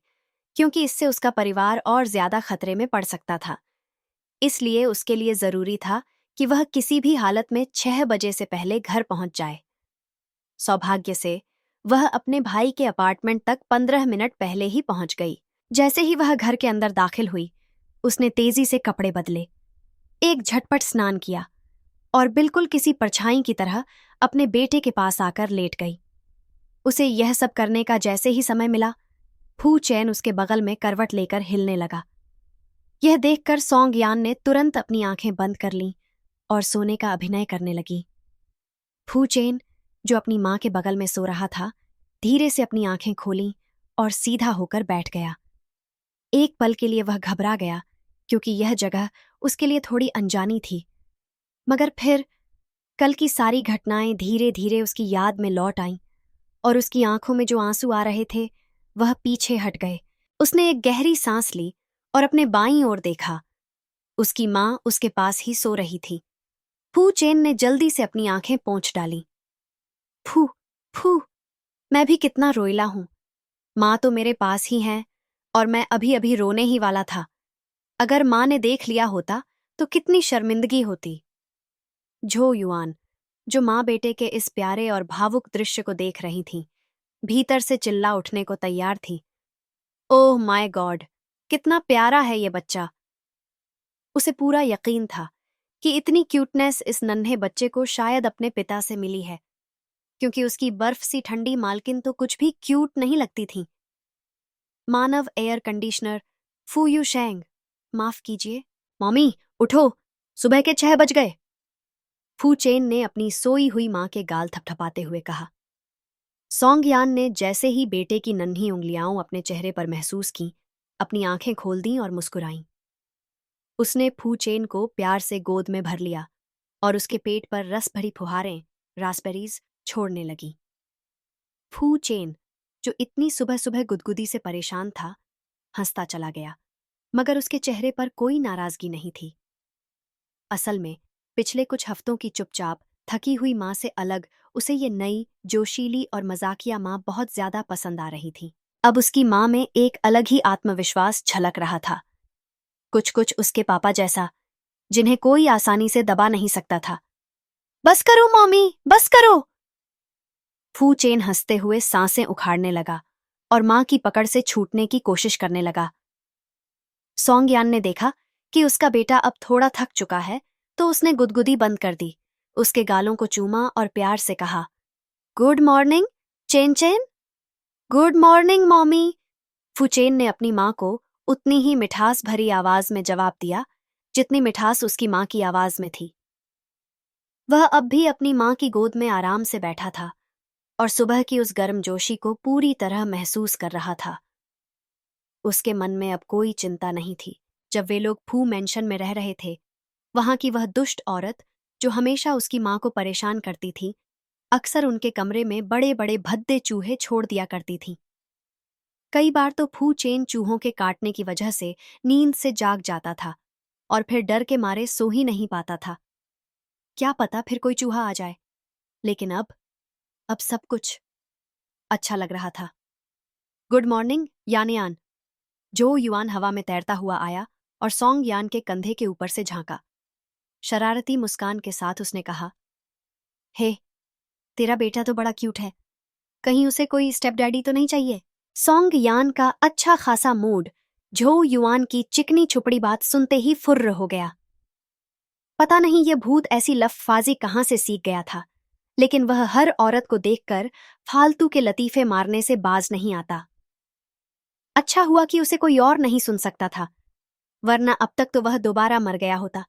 क्योंकि इससे उसका परिवार और ज्यादा खतरे में पड़ सकता था। इसलिए उसके लिए जरूरी था कि वह किसी भी हालत में 6 बजे से पहले घर पहुंच जाए। सौभाग्य से वह अपने भाई के अपार्टमेंट तक 15 मिनट पहले ही पहुंच गई। जैसे ही वह घर के अंदर दाखिल हुई, उसने तेजी से कपड़े बदले, एक झटपट स्नान किया और बिल्कुल किसी परछाई की तरह अपने बेटे के पास आकर लेट गई। उसे यह सब करने का जैसे ही समय मिला, फू चैन उसके बगल में करवट लेकर हिलने लगा। यह देखकर सॉन्ग यान ने तुरंत अपनी आंखें बंद कर लीं और सोने का अभिनय करने लगी। फू चेन, जो अपनी मां के बगल में सो रहा था, धीरे से अपनी आंखें खोली और सीधा होकर बैठ गया। एक पल के लिए वह घबरा गया, क्योंकि यह जगह उसके लिए थोड़ी अनजानी थी, मगर फिर कल की सारी घटनाएं धीरे धीरे उसकी याद में लौट आईं और उसकी आंखों में जो आंसू आ रहे थे वह पीछे हट गए। उसने एक गहरी सांस ली और अपने बाईं ओर देखा। उसकी मां उसके पास ही सो रही थी। फू चेन ने जल्दी से अपनी आंखें पोंछ डाली। फू फू, मैं भी कितना रोईला हूं। मां तो मेरे पास ही है और मैं अभी अभी रोने ही वाला था। अगर मां ने देख लिया होता तो कितनी शर्मिंदगी होती। झो युआन, जो मां बेटे के इस प्यारे और भावुक दृश्य को देख रही थीं, भीतर से चिल्ला उठने को तैयार थी। ओह माय गॉड, कितना प्यारा है ये बच्चा। उसे पूरा यकीन था कि इतनी क्यूटनेस इस नन्हे बच्चे को शायद अपने पिता से मिली है, क्योंकि उसकी बर्फ सी ठंडी मालकिन तो कुछ भी क्यूट नहीं लगती थी। मानव एयर कंडीशनर फू यू शेंग, माफ कीजिए मॉमी, उठो, सुबह के 6 बज गए। फू चेन ने अपनी सोई हुई मां के गाल थपथपाते हुए कहा। सॉन्गयान ने जैसे ही बेटे की नन्ही उंगलियां अपने चेहरे पर महसूस की, अपनी आंखें खोल दी और मुस्कुराईं। उसने फू चेन को प्यार से गोद में भर लिया और उसके पेट पर रस भरी फुहारें, रास्पबेरीज, छोड़ने लगी। फू चेन, जो इतनी सुबह सुबह गुदगुदी से परेशान था, हंसता चला गया, मगर उसके चेहरे पर कोई नाराजगी नहीं थी। असल में पिछले कुछ हफ्तों की चुपचाप थकी हुई मां से अलग उसे ये नई, जोशीली और मजाकिया मां बहुत ज्यादा पसंद आ रही थी। अब उसकी मां में एक अलग ही आत्मविश्वास झलक रहा था, कुछ कुछ उसके पापा जैसा, जिन्हें कोई आसानी से दबा नहीं सकता था। बस करो मॉमी, बस करो। फू चेन हंसते हुए सांसें उखाड़ने लगा और मां की पकड़ से छूटने की कोशिश करने लगा। सॉन्गयान ने देखा कि उसका बेटा अब थोड़ा थक चुका है, तो उसने गुदगुदी बंद कर दी, उसके गालों को चूमा और प्यार से कहा, good morning Chen Chen. Good morning mommy. Fuchen ने अपनी मां को उतनी ही मिठास भरी आवाज में जवाब दिया जितनी मिठास उसकी मां की आवाज में थी। वह अब भी अपनी मां की गोद में आराम से बैठा था और सुबह की उस गर्मजोशी को पूरी तरह महसूस कर रहा था। उसके मन में अब कोई चिंता नहीं थी। जब वे लोग फू मेंशन में रह रहे थे, वहां की वह दुष्ट औरत जो हमेशा उसकी मां को परेशान करती थी, अक्सर उनके कमरे में बड़े बड़े भद्दे चूहे छोड़ दिया करती थी। कई बार तो फू चेन चूहों के काटने की वजह से नींद से जाग जाता था और फिर डर के मारे सो ही नहीं पाता था। क्या पता फिर कोई चूहा आ जाए। लेकिन अब सब कुछ अच्छा लग रहा था। Good morning Yanyan. जो युआन हवा में तैरता हुआ आया और सॉन्ग यान के कंधे के ऊपर से झांका। शरारती मुस्कान के साथ उसने कहा, हे, तेरा बेटा तो बड़ा क्यूट है, कहीं उसे कोई स्टेप डैडी तो नहीं चाहिए। सॉन्ग यान का अच्छा खासा मूड झो युआन की चिकनी छुपड़ी बात सुनते ही फुर्र हो गया। पता नहीं यह भूत ऐसी लफ्फाजी कहां से सीख गया था, लेकिन वह हर औरत को देखकर फालतू के लतीफे मारने से बाज नहीं आता। अच्छा हुआ कि उसे कोई और नहीं सुन सकता था, वरना अब तक तो वह दोबारा मर गया होता।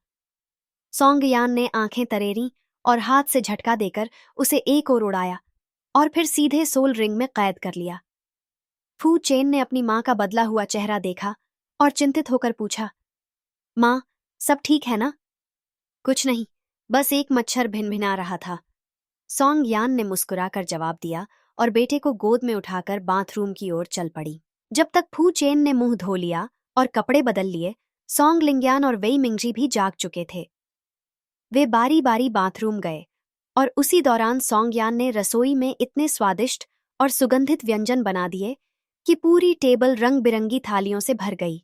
सॉन्गयान ने आंखें तरेरी और हाथ से झटका देकर उसे एक ओर उड़ाया और फिर सीधे सोल रिंग में कैद कर लिया। फू चेन ने अपनी मां का बदला हुआ चेहरा देखा और चिंतित होकर पूछा, मां, सब ठीक है ना? कुछ नहीं, बस एक मच्छर भिनभिना रहा था। सॉन्ग यान ने मुस्कुराकर जवाब दिया और बेटे को गोद में उठाकर बाथरूम की ओर चल पड़ी। जब तक फू चेन ने मुंह धो लिया और कपड़े बदल लिए, सॉन्ग लिंग्यान और वेई मिंगजी भी जाग चुके थे। वे बारी बारी बाथरूम गए और उसी दौरान सॉन्गयान ने रसोई में इतने स्वादिष्ट और सुगंधित व्यंजन बना दिए कि पूरी टेबल रंग बिरंगी थालियों से भर गई।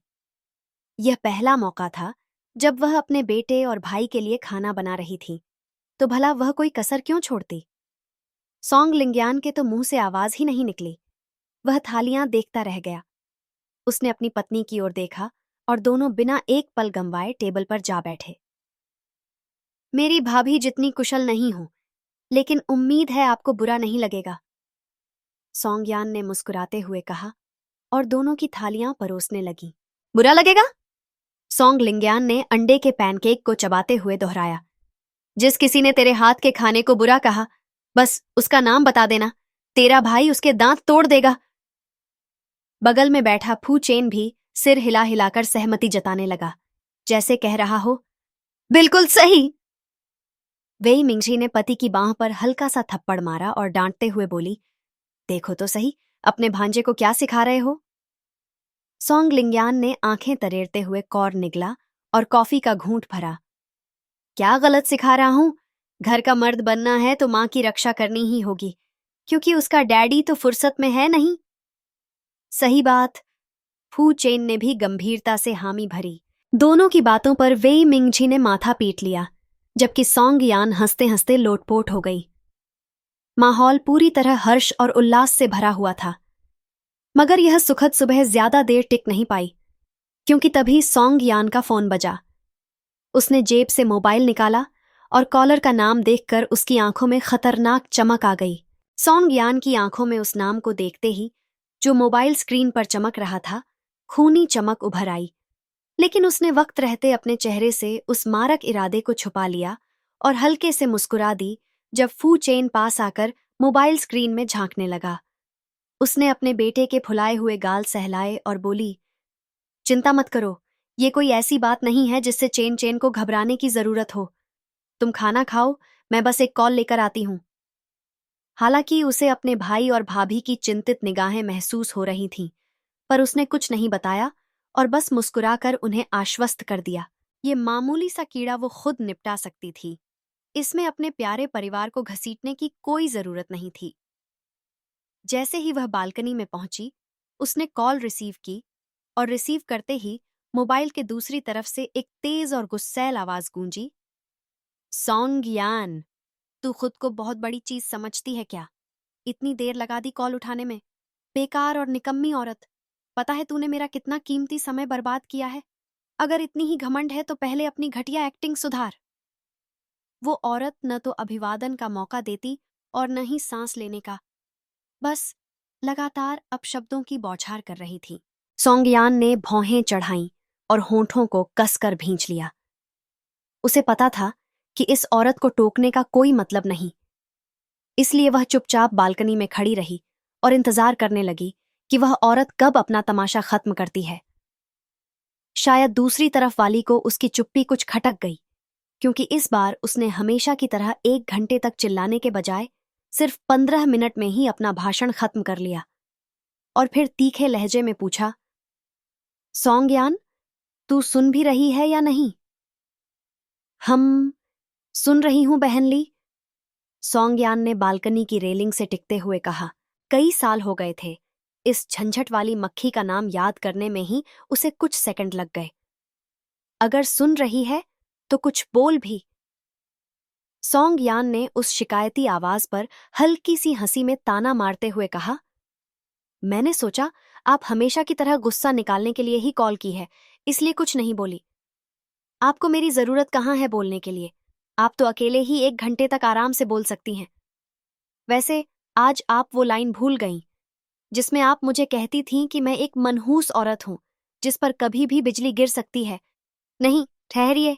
यह पहला मौका था जब वह अपने बेटे और भाई के लिए खाना बना रही थी, तो भला वह कोई कसर क्यों छोड़ती? सॉन्ग लिंग्यान के तो मुंह से आवाज ही नहीं निकली। वह थालियां देखता रह गया। उसने अपनी पत्नी की ओर देखा और दोनों बिना एक पल गंवाए टेबल पर जा बैठे। मेरी भाभी जितनी कुशल नहीं हो, लेकिन उम्मीद है आपको बुरा नहीं लगेगा, सॉन्गयान ने मुस्कुराते हुए कहा और दोनों की थालियां परोसने लगी। बुरा लगेगा? सॉन्ग लिंग्यान ने अंडे के पैनकेक को चबाते हुए दोहराया। जिस किसी ने तेरे हाथ के खाने को बुरा कहा, बस उसका नाम बता देना, तेरा भाई उसके दांत तोड़ देगा। बगल में बैठा फू चेन भी सिर हिला हिलाकर सहमति जताने लगा, जैसे कह रहा हो, बिल्कुल सही। वेई मिंगजी ने पति की बांह पर हल्का सा थप्पड़ मारा और डांटते हुए बोली, देखो तो सही, अपने भांजे को क्या सिखा रहे हो? सॉन्ग लिंग्यान ने आंखें तरेरते हुए कौर निगला और कॉफी का घूंट भरा। क्या गलत सिखा रहा हूं? घर का मर्द बनना है तो मां की रक्षा करनी ही होगी, क्योंकि उसका डैडी तो फुर्सत में है नहीं। सही बात। फू चेन ने भी गंभीरता से हामी भरी। दोनों की बातों पर वेई मिंगजी ने माथा पीट लिया, जबकि सॉन्ग यान हंसते हंसते लोटपोट हो गई। माहौल पूरी तरह हर्ष और उल्लास से भरा हुआ था। मगर यह सुखद सुबह ज्यादा देर टिक नहीं पाई, क्योंकि तभी सॉन्ग यान का फोन बजा। उसने जेब से मोबाइल निकाला और कॉलर का नाम देखकर उसकी आंखों में खतरनाक चमक आ गई। सॉन्ग यान की आंखों में उस नाम को देखते ही जो मोबाइल स्क्रीन पर चमक रहा था, खूनी चमक उभर आई। लेकिन उसने वक्त रहते अपने चेहरे से उस मारक इरादे को छुपा लिया और हल्के से मुस्कुरा दी जब फू चेन पास आकर मोबाइल स्क्रीन में झांकने लगा। उसने अपने बेटे के फुलाए हुए गाल सहलाए और बोली, चिंता मत करो, ये कोई ऐसी बात नहीं है जिससे चेन चेन को घबराने की जरूरत हो। तुम खाना खाओ, मैं बस एक कॉल लेकर आती हूं। हालांकि उसे अपने भाई और भाभी की चिंतित निगाहें महसूस हो रही थीं, पर उसने कुछ नहीं बताया और बस मुस्कुराकर उन्हें आश्वस्त कर दिया। ये मामूली सा कीड़ा वो खुद निपटा सकती थी। इसमें अपने प्यारे परिवार को घसीटने की कोई जरूरत नहीं थी। जैसे ही वह बालकनी में पहुंची, उसने कॉल रिसीव की और रिसीव करते ही मोबाइल के दूसरी तरफ से एक तेज और गुस्सैल आवाज गूंजी, सॉन्ग यान, तू खुद को बहुत बड़ी चीज समझती है क्या? इतनी देर लगा दी कॉल उठाने में। बेकार और निकम्मी औरत। पता है तूने मेरा कितना कीमती समय बर्बाद किया है? अगर इतनी ही घमंड है तो पहले अपनी घटिया एक्टिंग सुधार। वो औरत न तो अभिवादन का मौका देती और न ही सांस लेने का, बस लगातार अपशब्दों की बौछार कर रही थी। सॉन्गयान ने भौहें चढ़ाईं और होठों को कसकर भींच लिया। उसे पता था कि इस औरत को टोकने का कोई मतलब नहीं, इसलिए वह चुपचाप बालकनी में खड़ी रही और इंतजार करने लगी कि वह औरत कब अपना तमाशा खत्म करती है। शायद दूसरी तरफ वाली को उसकी चुप्पी कुछ खटक गई, क्योंकि इस बार उसने हमेशा की तरह 1 घंटे तक चिल्लाने के बजाय सिर्फ 15 मिनट में ही अपना भाषण खत्म कर लिया और फिर तीखे लहजे में पूछा, सॉन्गयान, तू सुन भी रही है या नहीं? हम सुन रही हूं बहन ली, सॉन्गयान ने बालकनी की रेलिंग से टिकते हुए कहा। कई साल हो गए थे, इस झंझट वाली मक्खी का नाम याद करने में ही उसे कुछ सेकंड लग गए। अगर सुन रही है तो कुछ बोल भी। सॉन्गयान ने उस शिकायती आवाज पर हल्की सी हंसी में ताना मारते हुए कहा, मैंने सोचा आप हमेशा की तरह गुस्सा निकालने के लिए ही कॉल की है, इसलिए कुछ नहीं बोली। आपको मेरी जरूरत कहाँ है बोलने के लिए? आप तो अकेले ही 1 घंटे तक आराम से बोल सकती हैं। वैसे आज आप वो लाइन भूल गईं जिसमें आप मुझे कहती थीं कि मैं एक मनहूस औरत हूं जिस पर कभी भी बिजली गिर सकती है। नहीं, ठहरिए,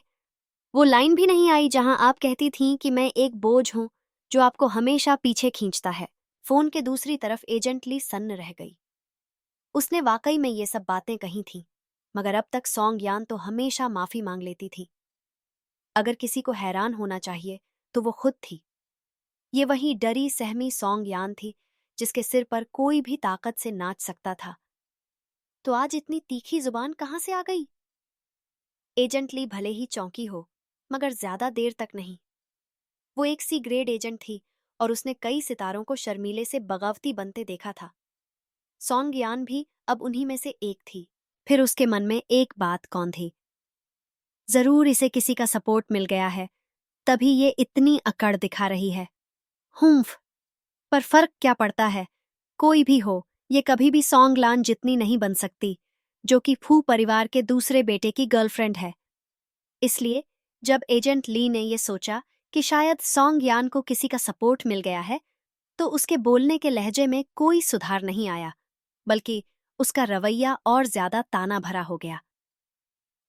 वो लाइन भी नहीं आई जहां आप कहती थीं कि मैं एक बोझ हूं जो आपको हमेशा पीछे खींचता है। फोन के दूसरी तरफ एजेंट ली सन्न रह गई। उसने वाकई में ये सब बातें कही थीं, मगर अब तक सॉन्गयान तो हमेशा माफी मांग लेती थी। अगर किसी को हैरान होना चाहिए तो वो खुद थी। ये वही डरी सहमी सॉन्गयान थी जिसके सिर पर कोई भी ताकत से नाच सकता था। तो आज इतनी तीखी जुबान कहाँ से आ गई? एजेंट ली भले ही चौंकी हो, मगर ज्यादा देर तक नहीं। वो एक सी ग्रेड एजेंट थी और उसने कई सितारों को शर्मीले से बगावती बनते देखा था। सॉन्गयान भी अब उन्हीं में से एक थी। फिर उसके मन में एक बात कौन थी, जरूर इसे किसी का सपोर्ट मिल गया है, तभी ये इतनी अकड़ दिखा रही है। हुम्फ, पर फर्क क्या पड़ता है? कोई भी हो, ये कभी भी सॉन्गलान जितनी नहीं बन सकती, जो कि फू परिवार के दूसरे बेटे की गर्लफ्रेंड है। इसलिए जब एजेंट ली ने यह सोचा कि शायद सॉन्गयान को किसी का सपोर्ट मिल गया है, तो उसके बोलने के लहजे में कोई सुधार नहीं आया, बल्कि उसका रवैया और ज्यादा ताना भरा हो गया।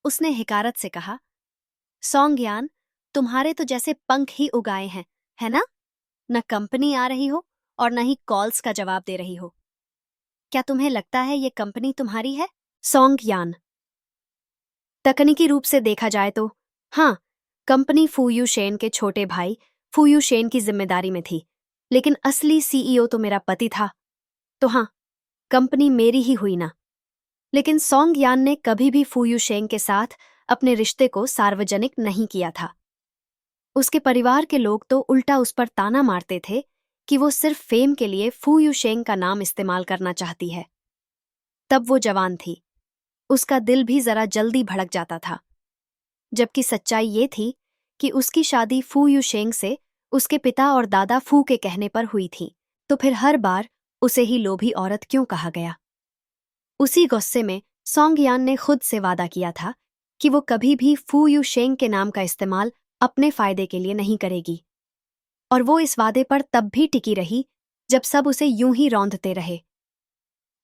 उसने हिकारत से कहा, सॉन्गयान, तुम्हारे तो जैसे पंख ही उगाए हैं, है ना? न कंपनी आ रही हो और न ही कॉल्स का जवाब दे रही हो। क्या तुम्हें लगता है ये कंपनी तुम्हारी है? सॉन्गयान, तकनीकी रूप से देखा जाए तो हाँ, कंपनी फूयू शेन के छोटे भाई फूयू शेन की जिम्मेदारी में थी, लेकिन असली सीईओ तो मेरा पति था। तो हाँ, कंपनी मेरी ही हुई ना। लेकिन सॉन्गयान ने कभी भी फूयू शेंग के साथ अपने रिश्ते को सार्वजनिक नहीं किया था। उसके परिवार के लोग तो उल्टा उस पर ताना मारते थे कि वो सिर्फ फेम के लिए फूयू शेंग का नाम इस्तेमाल करना चाहती है। तब वो जवान थी, उसका दिल भी जरा जल्दी भड़क जाता था। जबकि सच्चाई ये थी कि उसकी शादी फूयू शेंग से उसके पिता और दादा फू के कहने पर हुई थी, तो फिर हर बार उसे ही लोभी औरत क्यों कहा गया? उसी गुस्से में सोंगयान ने खुद से वादा किया था कि वो कभी भी फू यू शेंग के नाम का इस्तेमाल अपने फायदे के लिए नहीं करेगी, और वो इस वादे पर तब भी टिकी रही जब सब उसे यूं ही रौंदते रहे।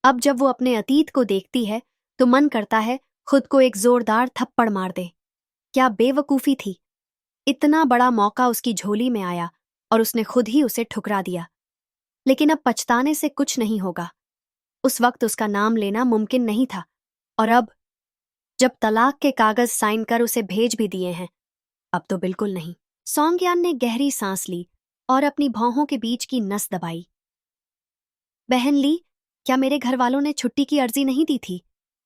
अब जब वो अपने अतीत को देखती है तो मन करता है खुद को एक जोरदार थप्पड़ मार दे। क्या बेवकूफी थी! इतना बड़ा मौका उसकी झोली में आया और उसने खुद ही उसे ठुकरा दिया। लेकिन अब पछताने से कुछ नहीं होगा। उस वक्त उसका नाम लेना मुमकिन नहीं था, और अब जब तलाक के कागज साइन कर उसे भेज भी दिए हैं, अब तो बिल्कुल नहीं। सोंगयान ने गहरी सांस ली और अपनी भौहों के बीच की नस दबाई। बहन ली, क्या मेरे घर वालों ने छुट्टी की अर्जी नहीं दी थी?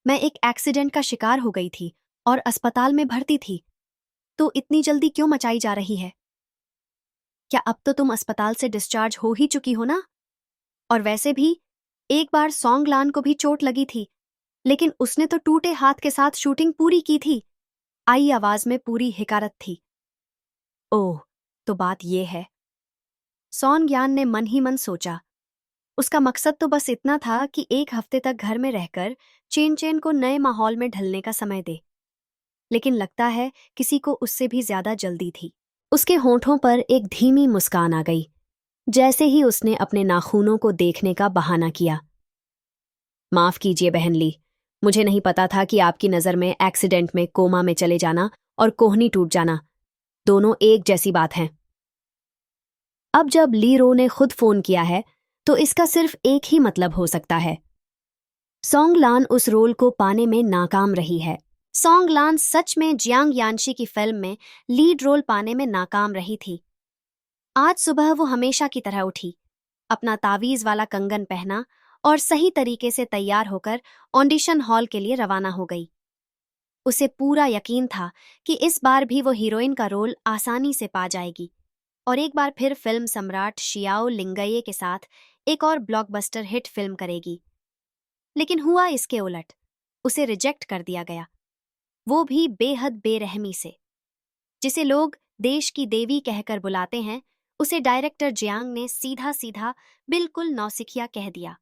मैं एक एक्सीडेंट का शिकार हो गई थी और अस्पताल में भर्ती थी, तो इतनी जल्दी क्यों मचाई जा रही है? क्या अब तो तुम अस्पताल से डिस्चार्ज हो ही चुकी हो ना? और वैसे भी एक बार सोंगलान को भी चोट लगी थी, लेकिन उसने तो टूटे हाथ के साथ शूटिंग पूरी की थी। आई आवाज में पूरी हिकारत थी। ओह, तो बात यह है। सोंगयान ने मन ही मन सोचा। उसका मकसद तो बस इतना था कि एक हफ्ते तक घर में रहकर चेन चेन को नए माहौल में ढलने का समय दे, लेकिन लगता है किसी को उससे भी ज्यादा जल्दी थी। उसके होंठों पर एक धीमी मुस्कान आ गई जैसे ही उसने अपने नाखूनों को देखने का बहाना किया। माफ कीजिए बहन ली, मुझे नहीं पता था कि आपकी नज़र में एक्सीडेंट में कोमा में चले जाना और कोहनी टूट जाना दोनों एक जैसी बात हैं। अब जब ली रो ने खुद फोन किया है तो इसका सिर्फ एक ही मतलब हो सकता है। सोंगलान उस रोल को पाने में नाकाम रही है। सोंगलान सच में जियांग यानशी की फिल्म में लीड रोल पाने में नाकाम रही थी। आज सुबह वो हमेशा की तरह उठी, अपना तावीज वाला कंगन पहना और सही तरीके से तैयार होकर ऑडिशन हॉल के लिए रवाना हो गई। उसे पूरा यकीन था कि इस बार भी वो हीरोइन का रोल आसानी से पा जाएगी और एक बार फिर फिल्म सम्राट शियाओ लिंगये के साथ एक और ब्लॉकबस्टर हिट फिल्म करेगी। लेकिन हुआ इसके उलट। उसे रिजेक्ट कर दिया गया, वो भी बेहद बेरहमी से। जिसे लोग देश की देवी कहकर बुलाते हैं, उसे डायरेक्टर जियांग ने सीधा सीधा बिल्कुल नौसिखिया कह दिया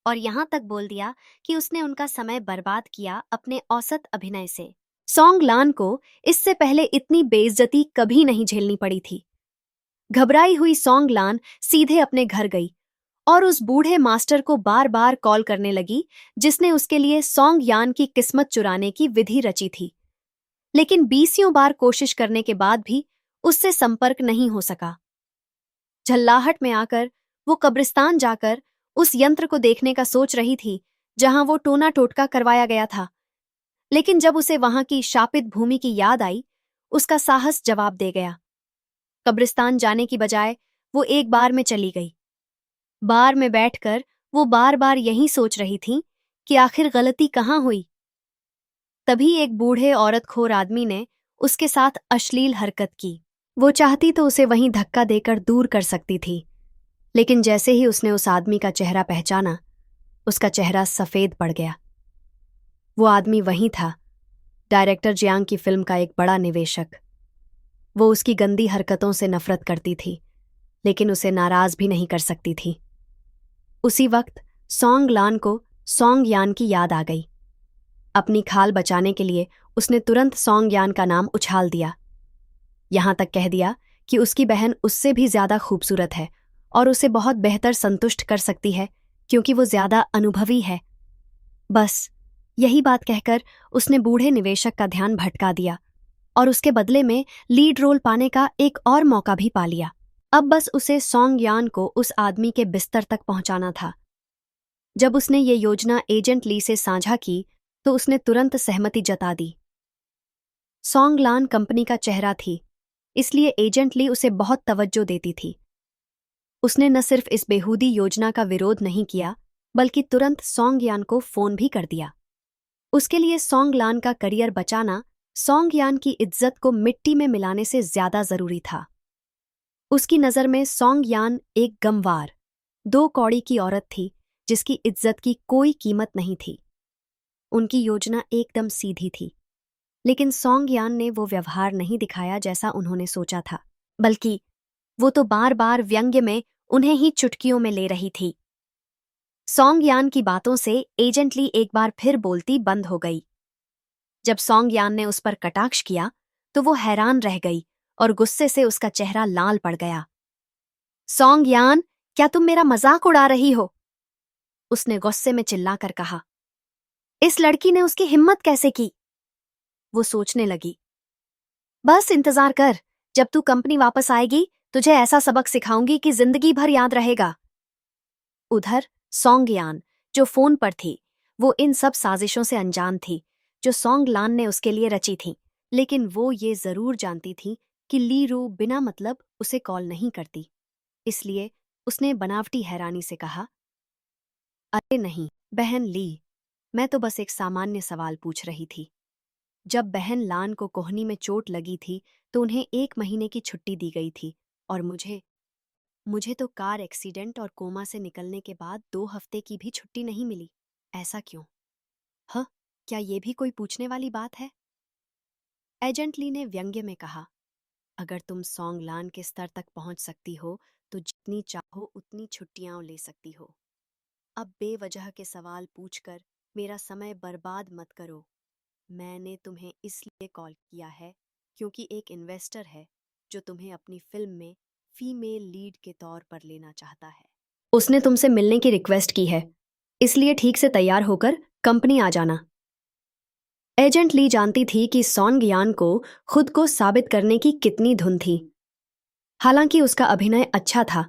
और यहां तक बोल दिया कि उसने उनका समय बर्बाद किया अपने औसत अभिनय से। सोंगलान को इससे पहले इतनी बेइज्जती कभी नहीं झेलनी पड़ी थी। घबराई हुई सोंगलान सीधे अपने घर गई और उस बूढ़े मास्टर को बार बार कॉल करने लगी जिसने उसके लिए सोंगयान की किस्मत चुराने की विधि रची थी। लेकिन 20 बार कोशिश करने के बाद भी उससे संपर्क नहीं हो सका। झल्लाहट में आकर वो कब्रिस्तान जाकर उस यंत्र को देखने का सोच रही थी जहां वो टोना टोटका करवाया गया था। लेकिन जब उसे वहां की शापित भूमि की याद आई, उसका साहस जवाब दे गया। कब्रिस्तान जाने की बजाय वो एक बार में चली गई। बार में बैठकर वो बार बार यही सोच रही थी कि आखिर गलती कहाँ हुई। तभी एक बूढ़े औरतखोर आदमी ने उसके साथ अश्लील हरकत की। वो चाहती तो उसे वहीं धक्का देकर दूर कर सकती थी, लेकिन जैसे ही उसने उस आदमी का चेहरा पहचाना, उसका चेहरा सफेद पड़ गया। वो आदमी वही था, डायरेक्टर जियांग की फिल्म का एक बड़ा निवेशक। वो उसकी गंदी हरकतों से नफरत करती थी, लेकिन उसे नाराज भी नहीं कर सकती थी। उसी वक्त सोंगलान को सोंगयान की याद आ गई। अपनी खाल बचाने के लिए उसने तुरंत सोंगयान का नाम उछाल दिया, यहां तक कह दिया कि उसकी बहन उससे भी ज्यादा खूबसूरत है और उसे बहुत बेहतर संतुष्ट कर सकती है क्योंकि वो ज्यादा अनुभवी है। बस यही बात कहकर उसने बूढ़े निवेशक का ध्यान भटका दिया और उसके बदले में लीड रोल पाने का एक और मौका भी पा लिया। अब बस उसे सोंगयान को उस आदमी के बिस्तर तक पहुंचाना था। जब उसने ये योजना एजेंट ली से साझा की तो उसने तुरंत सहमति जता दी। सोंगलान कंपनी का चेहरा थी, इसलिए एजेंट ली उसे बहुत तवज्जो देती थी। उसने न सिर्फ इस बेहूदी योजना का विरोध नहीं किया, बल्कि तुरंत सोंगयान को फोन भी कर दिया। उसके लिए सोंगलान का करियर बचाना सोंगयान की इज्जत को मिट्टी में मिलाने से ज्यादा जरूरी था। उसकी नजर में सोंगयान एक गमवार, 2 कौड़ी की औरत थी जिसकी इज्जत की कोई कीमत नहीं थी। उनकी योजना एकदम सीधी थी, लेकिन सोंगयान ने वो व्यवहार नहीं दिखाया जैसा उन्होंने सोचा था, बल्कि वो तो बार बार व्यंग्य में उन्हें ही चुटकियों में ले रही थी। सॉन्ग यान की बातों से एजेंट ली एक बार फिर बोलती बंद हो गई। जब सॉन्ग यान ने उस पर कटाक्ष किया तो वो हैरान रह गई और गुस्से से उसका चेहरा लाल पड़ गया। सॉन्ग यान, क्या तुम मेरा मजाक उड़ा रही हो? उसने गुस्से में चिल्लाकर कहा। इस लड़की ने उसकी हिम्मत कैसे की? वो सोचने लगी। बस इंतजार कर, जब तू कंपनी वापस आएगी तुझे ऐसा सबक सिखाऊंगी कि जिंदगी भर याद रहेगा। उधर सॉन्ग यान, जो फोन पर थी, वो इन सब साजिशों से अनजान थी जो सॉन्ग लान ने उसके लिए रची थी, लेकिन वो ये जरूर जानती थी कि ली रू बिना मतलब उसे कॉल नहीं करती। इसलिए उसने बनावटी हैरानी से कहा, अरे नहीं बहन ली, मैं तो बस एक सामान्य सवाल पूछ रही थी। जब बहन लान को कोहनी में चोट लगी थी तो उन्हें 1 महीने की छुट्टी दी गई थी और मुझे तो कार एक्सीडेंट और कोमा से निकलने के बाद 2 हफ्ते की भी छुट्टी नहीं मिली। ऐसा क्यों? हाँ, क्या ये भी कोई पूछने वाली बात है? एजेंट ली ने व्यंग्य में कहा, अगर तुम सॉन्ग लान के स्तर तक पहुंच सकती हो तो जितनी चाहो उतनी छुट्टियां ले सकती हो। अब बेवजह के सवाल पूछकर मेरा समय बर्बाद मत करो। मैंने तुम्हें इसलिए कॉल किया है क्योंकि एक इन्वेस्टर है जो तुम्हें अपनी फिल्म में फीमेल लीड के तौर पर लेना चाहता है। उसने तुमसे मिलने की रिक्वेस्ट की है, इसलिए ठीक से तैयार होकर कंपनी आ जाना। एजेंट ली जानती थी कि सॉन्ग यान को खुद को साबित करने की कितनी धुन थी। हालांकि उसका अभिनय अच्छा था,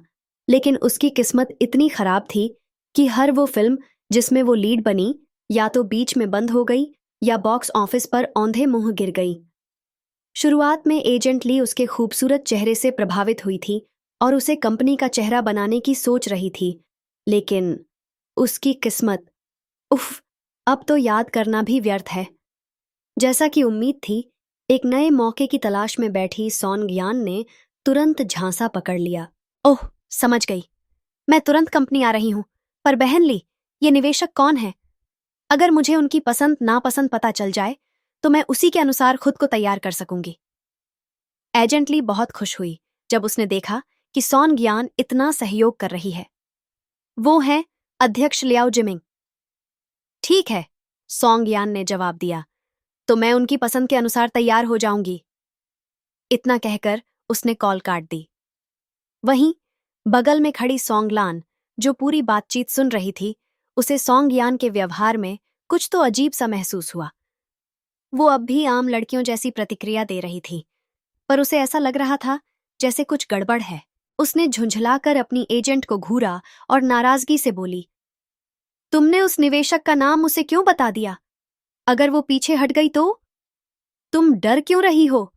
लेकिन उसकी किस्मत इतनी खराब थी कि हर वो फिल्म जिसमें वो लीड बनी या तो बीच में बंद हो गई या बॉक्स ऑफिस पर औंधे मुंह गिर गई। शुरुआत में एजेंट ली उसके खूबसूरत चेहरे से प्रभावित हुई थी और उसे कंपनी का चेहरा बनाने की सोच रही थी, लेकिन उसकी किस्मत, उफ, अब तो याद करना भी व्यर्थ है। जैसा कि उम्मीद थी, एक नए मौके की तलाश में बैठी सॉन्ग यान ने तुरंत झांसा पकड़ लिया। ओह, समझ गई, मैं तुरंत कंपनी आ रही हूं। पर बहन ली, ये निवेशक कौन है? अगर मुझे उनकी पसंद नापसंद पता चल जाए तो मैं उसी के अनुसार खुद को तैयार कर सकूंगी। एजेंट ली बहुत खुश हुई जब उसने देखा कि सॉन्ग यान इतना सहयोग कर रही है। वो है अध्यक्ष लियाओ जिमिंग। ठीक है, सॉन्ग यान ने जवाब दिया, तो मैं उनकी पसंद के अनुसार तैयार हो जाऊंगी। इतना कहकर उसने कॉल काट दी। वहीं बगल में खड़ी सॉन्ग लान, जो पूरी बातचीत सुन रही थी, उसे सॉन्ग यान के व्यवहार में कुछ तो अजीब सा महसूस हुआ। वो अब भी आम लड़कियों जैसी प्रतिक्रिया दे रही थी, पर उसे ऐसा लग रहा था जैसे कुछ गड़बड़ है। उसने झुंझलाकर अपनी एजेंट को घूरा और नाराजगी से बोली, तुमने उस निवेशक का नाम उसे क्यों बता दिया? अगर वो पीछे हट गई तो? तुम डर क्यों रही हो?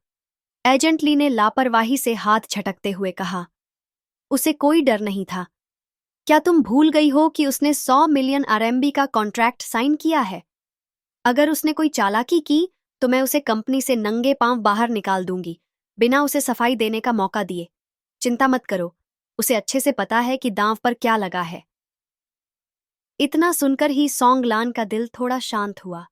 एजेंट ली ने लापरवाही से हाथ झटकते हुए कहा, उसे कोई डर नहीं था। क्या तुम भूल गई हो कि उसने 100 मिलियन आरएमबी का कॉन्ट्रैक्ट साइन किया है? अगर उसने कोई चालाकी की तो मैं उसे कंपनी से नंगे पांव बाहर निकाल दूंगी, बिना उसे सफाई देने का मौका दिए। चिंता मत करो, उसे अच्छे से पता है कि दांव पर क्या लगा है। इतना सुनकर ही सॉन्ग लान का दिल थोड़ा शांत हुआ।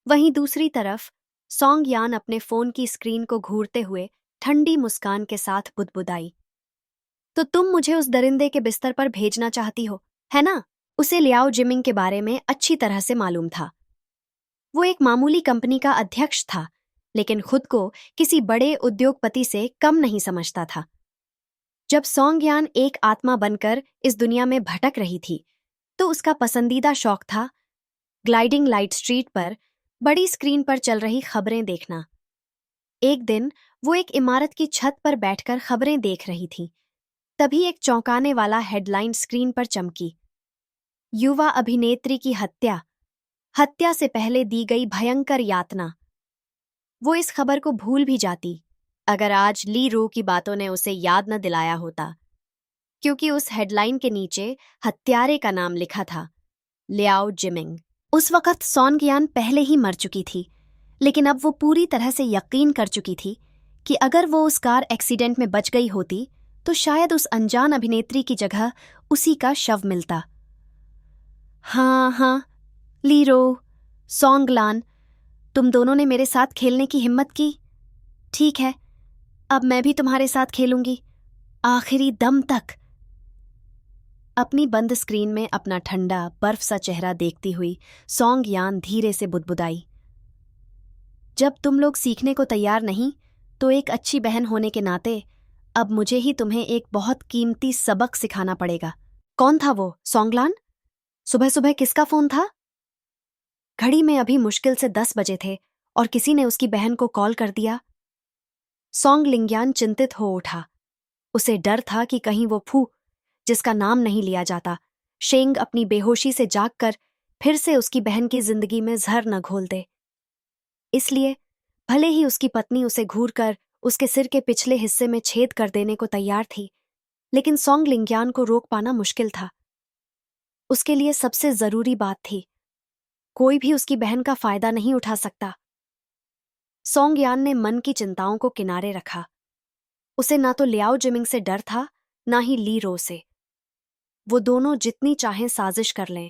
वहीं दूसरी तरफ सॉन्ग यान अपने फोन की स्क्रीन को घूरते हुए ठंडी मुस्कान के साथ बुदबुदाई, तो तुम मुझे उस दरिंदे के बिस्तर पर भेजना चाहती हो, है ना? उसे लियाओ जिमिंग के बारे में अच्छी तरह से मालूम था। वो एक मामूली कंपनी का अध्यक्ष था, लेकिन खुद को किसी बड़े उद्योगपति से कम नहीं समझता था। जब सॉन्ग यान एक आत्मा बनकर इस दुनिया में भटक रही थी, तो उसका पसंदीदा शौक था ग्लाइडिंग लाइट स्ट्रीट पर बड़ी स्क्रीन पर चल रही खबरें देखना। एक दिन वो एक इमारत की छत पर बैठकर खबरें देख रही थी। तभी एक चौंकाने वाला हेडलाइन स्क्रीन पर चमकी, युवा अभिनेत्री की हत्या, हत्या से पहले दी गई भयंकर यातना। वो इस खबर को भूल भी जाती अगर आज ली रू की बातों ने उसे याद न दिलाया होता, क्योंकि उस हेडलाइन के नीचे हत्यारे का नाम लिखा था, लियाओ जिमिंग। उस वक्त सॉन्ग यान पहले ही मर चुकी थी, लेकिन अब वो पूरी तरह से यकीन कर चुकी थी कि अगर वो उस कार एक्सीडेंट में बच गई होती तो शायद उस अनजान अभिनेत्री की जगह उसी का शव मिलता। हाँ हाँ, लीरो, सॉन्ग लान, तुम दोनों ने मेरे साथ खेलने की हिम्मत की। ठीक है, अब मैं भी तुम्हारे साथ खेलूंगी, आखिरी दम तक। अपनी बंद स्क्रीन में अपना ठंडा बर्फ सा चेहरा देखती हुई सॉन्ग यान धीरे से बुदबुदाई, जब तुम लोग सीखने को तैयार नहीं तो एक अच्छी बहन होने के नाते अब मुझे ही तुम्हें एक बहुत कीमती सबक सिखाना पड़ेगा। कौन था वो सॉन्गलान? सुबह सुबह किसका फोन था? घड़ी में अभी मुश्किल से 10 बजे थे और किसी ने उसकी बहन को कॉल कर दिया। सॉन्ग लिंग्यान चिंतित हो उठा। उसे डर था कि कहीं वो फू, जिसका नाम नहीं लिया जाता, शेंग अपनी बेहोशी से जागकर फिर से उसकी बहन की जिंदगी में जहर न घोल दे। इसलिए भले ही उसकी पत्नी उसे घूरकर उसके सिर के पिछले हिस्से में छेद कर देने को तैयार थी, लेकिन सॉन्ग लिंग्यान को रोक पाना मुश्किल था। उसके लिए सबसे जरूरी बात थी, कोई भी उसकी बहन का फायदा नहीं उठा सकता। सॉन्ग यान ने मन की चिंताओं को किनारे रखा। उसे ना तो लियाओ जिमिंग से डर था, ना ही ली रो से। वो दोनों जितनी चाहें साजिश कर लें,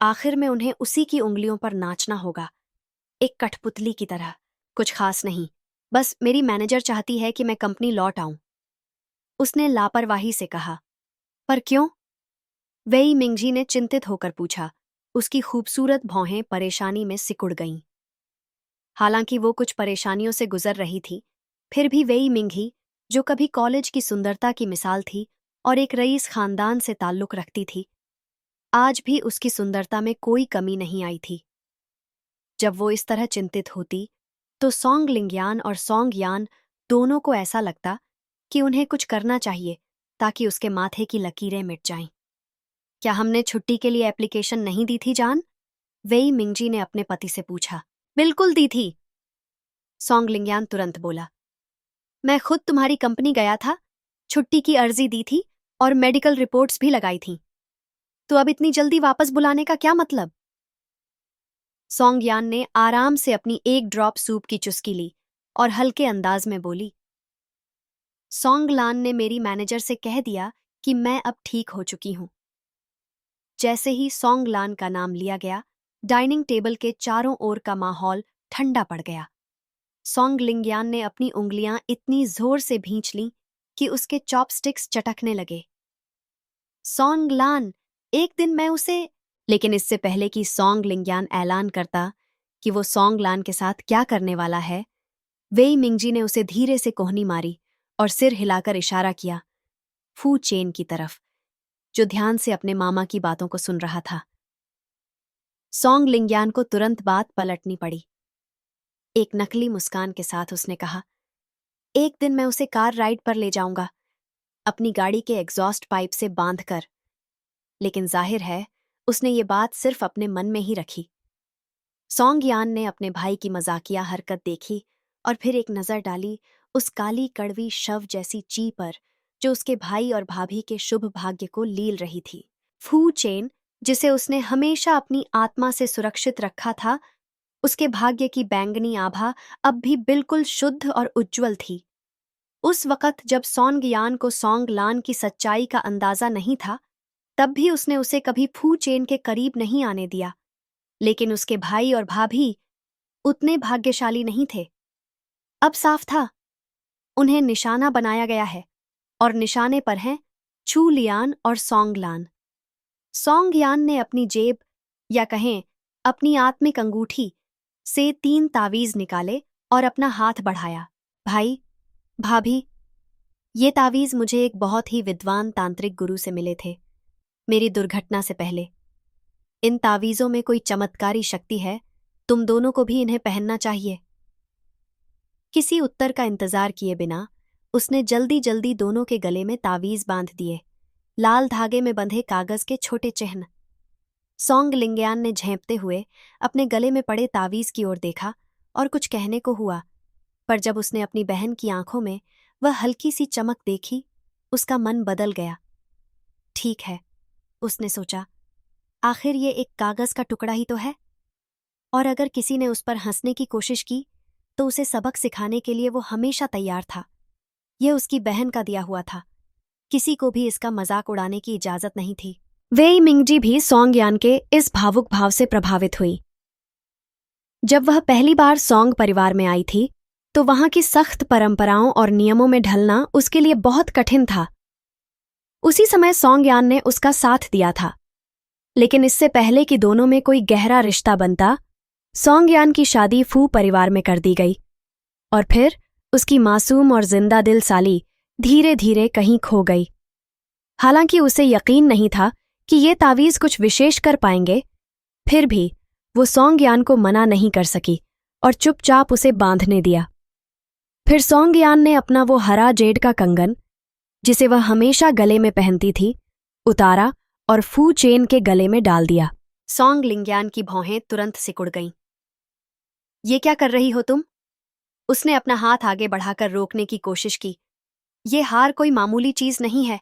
आखिर में उन्हें उसी की उंगलियों पर नाचना होगा, एक कठपुतली की तरह। कुछ खास नहीं, बस मेरी मैनेजर चाहती है कि मैं कंपनी लौट आऊं, उसने लापरवाही से कहा। पर क्यों? वेई मिंगजी ने चिंतित होकर पूछा। उसकी खूबसूरत भौहें परेशानी में सिकुड़ गईं। हालांकि वो कुछ परेशानियों से गुजर रही थी, फिर भी वेई मिंघी, जो कभी कॉलेज की सुंदरता की मिसाल थी और एक रईस खानदान से ताल्लुक रखती थी, आज भी उसकी सुंदरता में कोई कमी नहीं आई थी। जब वो इस तरह चिंतित होती तो सॉन्ग लिंग्यान और सॉन्ग यान दोनों को ऐसा लगता कि उन्हें कुछ करना चाहिए ताकि उसके माथे की लकीरें मिट जाएं। क्या हमने छुट्टी के लिए एप्लीकेशन नहीं दी थी जान? वेई मिंगजी ने अपने पति से पूछा। बिल्कुल दी थी, सॉन्ग लिंग्यान तुरंत बोला। मैं खुद तुम्हारी कंपनी गया था, छुट्टी की अर्जी दी थी और मेडिकल रिपोर्ट्स भी लगाई थीं। तो अब इतनी जल्दी वापस बुलाने का क्या मतलब? सॉन्ग यान ने आराम से अपनी एक ड्रॉप सूप की चुस्की ली और हल्के अंदाज में बोली। सॉन्ग लान ने मेरी मैनेजर से कह दिया कि मैं अब ठीक हो चुकी हूं। जैसे ही सॉन्ग लान का नाम लिया गया, डाइनिंग टेबल के चारों ओर का माहौल ठंडा पड़ गया। सॉन्ग लिंग्यान ने अपनी उंगलियां इतनी जोर से भींच लीं कि उसके चॉपस्टिक्स चटकने लगे। सॉन्ग लान, एक दिन मैं उसे। लेकिन इससे पहले कि सॉन्ग लिंग्यान ऐलान करता कि वो सॉन्ग लान के साथ क्या करने वाला है, वेई मिंगजी ने उसे धीरे से कोहनी मारी और सिर हिलाकर इशारा किया फू चेन की तरफ, जो ध्यान से अपने मामा की बातों को सुन रहा था। सॉन्ग लिंग्यान को तुरंत बात पलटनी पड़ी। एक नकली मुस्कान के साथ उसने कहा, एक दिन मैं उसे कार राइड पर ले जाऊंगा, अपनी गाड़ी के एग्जॉस्ट पाइप से बांधकर। लेकिन जाहिर है उसने ये बात सिर्फ अपने मन में ही रखी। सॉन्ग यान ने अपने भाई की मजाकिया हरकत देखी और फिर एक नजर डाली उस काली कड़वी शव जैसी ची पर, जो उसके भाई और भाभी के शुभ भाग्य को लील रही थी। फू चेन, जिसे उसने हमेशा अपनी आत्मा से सुरक्षित रखा था, उसके भाग्य की बैंगनी आभा अब भी बिल्कुल शुद्ध और उज्ज्वल थी। उस वक़्त जब सॉन्ग यान को सॉन्ग लान की सच्चाई का अंदाजा नहीं था, तब भी उसने उसे कभी फू चेन के करीब नहीं आने दिया। लेकिन उसके भाई और भाभी उतने भाग्यशाली नहीं थे। अब साफ था, उन्हें निशाना बनाया गया है और निशाने पर हैं छू लियान और सॉन्ग लान। सॉन्ग यान ने अपनी जेब, या कहें अपनी आत्मिक अंगूठी से 3 तावीज निकाले और अपना हाथ बढ़ाया। भाई, भाभी, ये तावीज मुझे एक बहुत ही विद्वान तांत्रिक गुरु से मिले थे, मेरी दुर्घटना से पहले। इन तावीज़ों में कोई चमत्कारी शक्ति है, तुम दोनों को भी इन्हें पहनना चाहिए। किसी उत्तर का इंतजार किए बिना उसने जल्दी जल्दी दोनों के गले में तावीज़ बांध दिए, लाल धागे में बंधे कागज के छोटे चिन्ह। सॉन्ग लिंग्यान ने झेंपते हुए अपने गले में पड़े तावीज़ की ओर देखा और कुछ कहने को हुआ, पर जब उसने अपनी बहन की आंखों में वह हल्की सी चमक देखी, उसका मन बदल गया। ठीक है, उसने सोचा, आखिर ये एक कागज का टुकड़ा ही तो है, और अगर किसी ने उस पर हंसने की कोशिश की तो उसे सबक सिखाने के लिए वो हमेशा तैयार था। यह उसकी बहन का दिया हुआ था, किसी को भी इसका मजाक उड़ाने की इजाजत नहीं थी। वेई मिंगजी भी सॉन्ग यान के इस भावुक भाव से प्रभावित हुई। जब वह पहली बार सॉन्ग परिवार में आई थी तो वहां की सख्त परंपराओं और नियमों में ढलना उसके लिए बहुत कठिन था। उसी समय सोंगयान ने उसका साथ दिया था। लेकिन इससे पहले कि दोनों में कोई गहरा रिश्ता बनता, सोंगयान की शादी फू परिवार में कर दी गई और फिर उसकी मासूम और जिंदा दिल साली धीरे धीरे कहीं खो गई। हालांकि उसे यकीन नहीं था कि ये तावीज़ कुछ विशेष कर पाएंगे, फिर भी वो सोंगयान को मना नहीं कर सकी और चुपचाप उसे बांधने दिया। फिर सोंगयान ने अपना वो हरा जेड का कंगन, जिसे वह हमेशा गले में पहनती थी, उतारा और फू चेन के गले में डाल दिया। सोंग लिंग्यान की भौहें तुरंत सिकुड़ गईं। ये क्या कर रही हो तुम? उसने अपना हाथ आगे बढ़ाकर रोकने की कोशिश की। ये हार कोई मामूली चीज नहीं है।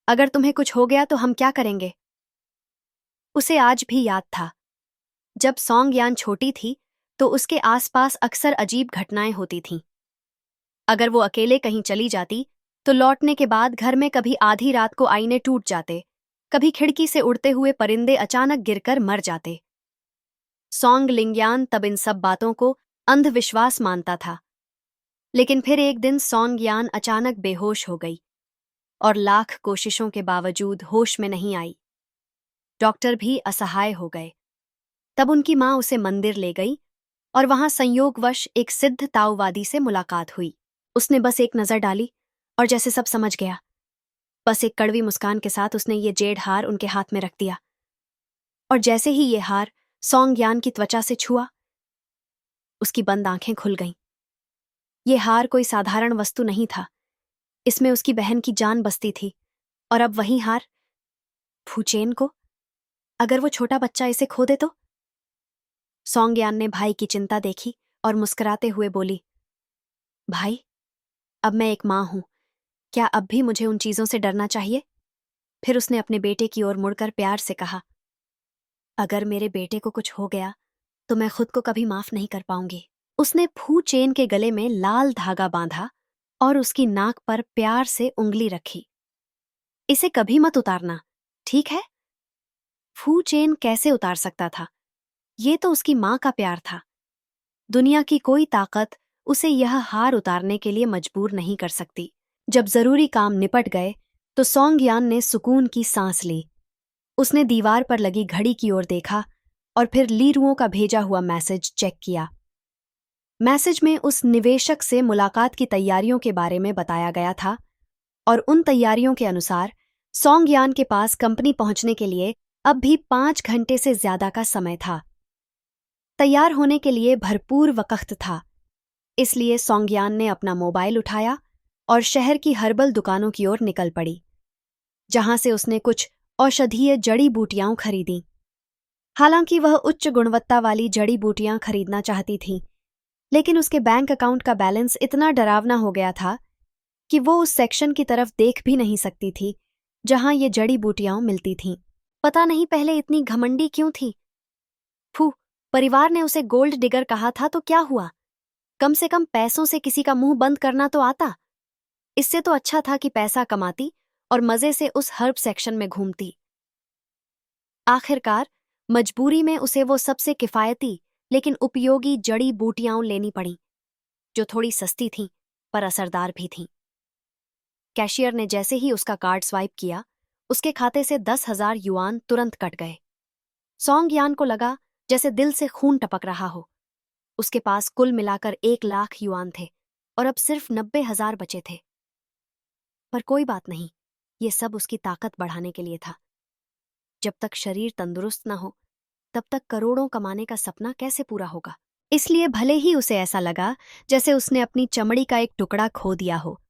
अगर तुम्हें कुछ हो गया तो हम क्या करेंगे? उसे आज भी याद था, जब सोंगयान छोटी थी तो उसके आसपास अक्सर अजीब घटनाएं होती थीं। अगर वो अकेले कहीं चली जाती तो लौटने के बाद घर में कभी आधी रात को आईने टूट जाते, कभी खिड़की से उड़ते हुए परिंदे अचानक गिरकर मर जाते। सोंग लिंग्यान तब इन सब बातों को अंधविश्वास मानता था। लेकिन फिर एक दिन सोंगयान अचानक बेहोश हो गई और लाख कोशिशों के बावजूद होश में नहीं आई। डॉक्टर भी असहाय हो गए। तब उनकी माँ उसे मंदिर ले गई और वहां संयोगवश एक सिद्ध ताओवादी से मुलाकात हुई। उसने बस एक नजर डाली और जैसे सब समझ गया। बस एक कड़वी मुस्कान के साथ उसने ये जेड हार उनके हाथ में रख दिया और जैसे ही ये हार सोंगयान की त्वचा से छुआ, उसकी बंद आंखें खुल गईं। ये हार कोई साधारण वस्तु नहीं था, इसमें उसकी बहन की जान बसती थी। और अब वही हार फूचेन को, अगर वो छोटा बच्चा इसे खो दे तो? सोंगयान ने भाई की चिंता देखी और मुस्कुराते हुए बोली, भाई, अब मैं एक माँ हूं, क्या अब भी मुझे उन चीजों से डरना चाहिए? फिर उसने अपने बेटे की ओर मुड़कर प्यार से कहा, अगर मेरे बेटे को कुछ हो गया तो मैं खुद को कभी माफ नहीं कर पाऊंगी। उसने फू चेन के गले में लाल धागा बांधा और उसकी नाक पर प्यार से उंगली रखी। इसे कभी मत उतारना, ठीक है? फू चेन कैसे उतार सकता था? ये तो उसकी मां का प्यार था। दुनिया की कोई ताकत उसे यह हार उतारने के लिए मजबूर नहीं कर सकती। जब जरूरी काम निपट गए तो सोंगयान ने सुकून की सांस ली। उसने दीवार पर लगी घड़ी की ओर देखा और फिर लीरुओं का भेजा हुआ मैसेज चेक किया। मैसेज में उस निवेशक से मुलाकात की तैयारियों के बारे में बताया गया था और उन तैयारियों के अनुसार सोंगयान के पास कंपनी पहुंचने के लिए अब भी 5 घंटे से ज्यादा का समय था। तैयार होने के लिए भरपूर वक्त था, इसलिए सोंगयान ने अपना मोबाइल उठाया और शहर की हर्बल दुकानों की ओर निकल पड़ी, जहां से उसने कुछ औषधीय जड़ी बूटियां खरीदी। हालांकि वह उच्च गुणवत्ता वाली जड़ी बूटियां खरीदना चाहती थी, लेकिन उसके बैंक अकाउंट का बैलेंस इतना डरावना हो गया था कि वो उस सेक्शन की तरफ देख भी नहीं सकती थी जहां ये जड़ी बूटियां मिलती थीं। पता नहीं पहले इतनी घमंडी क्यों थी। फू, परिवार ने उसे गोल्ड डिगर कहा था तो क्या हुआ? कम से कम पैसों से किसी का मुंह बंद करना तो आता। इससे तो अच्छा था कि पैसा कमाती और मजे से उस हर्ब सेक्शन में घूमती। आखिरकार मजबूरी में उसे वो सबसे किफायती लेकिन उपयोगी जड़ी बूटियां लेनी पड़ी, जो थोड़ी सस्ती थीं पर असरदार भी थीं। कैशियर ने जैसे ही उसका कार्ड स्वाइप किया, उसके खाते से 10,000 युआन तुरंत कट गए। सोंगयान को लगा जैसे दिल से खून टपक रहा हो। उसके पास कुल मिलाकर 1 लाख युआन थे और अब सिर्फ 90,000 बचे थे। पर कोई बात नहीं, ये सब उसकी ताकत बढ़ाने के लिए था। जब तक शरीर तंदुरुस्त न हो, तब तक करोड़ों कमाने का सपना कैसे पूरा होगा? इसलिए भले ही उसे ऐसा लगा जैसे उसने अपनी चमड़ी का एक टुकड़ा खो दिया हो,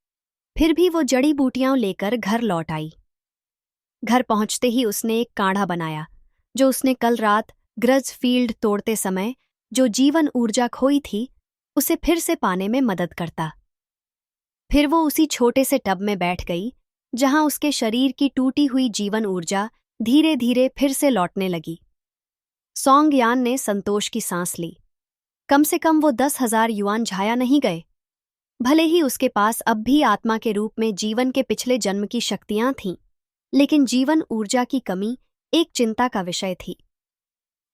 फिर भी वो जड़ी बूटियां लेकर घर लौट आई। घर पहुंचते ही उसने एक काढ़ा बनाया, जो उसने कल रात ग्रज फील्ड तोड़ते समय जो जीवन ऊर्जा खोई थी, उसे फिर से पाने में मदद करता। फिर वो उसी छोटे से टब में बैठ गई, जहां उसके शरीर की टूटी हुई जीवन ऊर्जा धीरे धीरे फिर से लौटने लगी। सोंगयान ने संतोष की सांस ली। कम से कम वो 10,000 युआन झाया नहीं गए। भले ही उसके पास अब भी आत्मा के रूप में जीवन के पिछले जन्म की शक्तियां थीं, लेकिन जीवन ऊर्जा की कमी एक चिंता का विषय थी।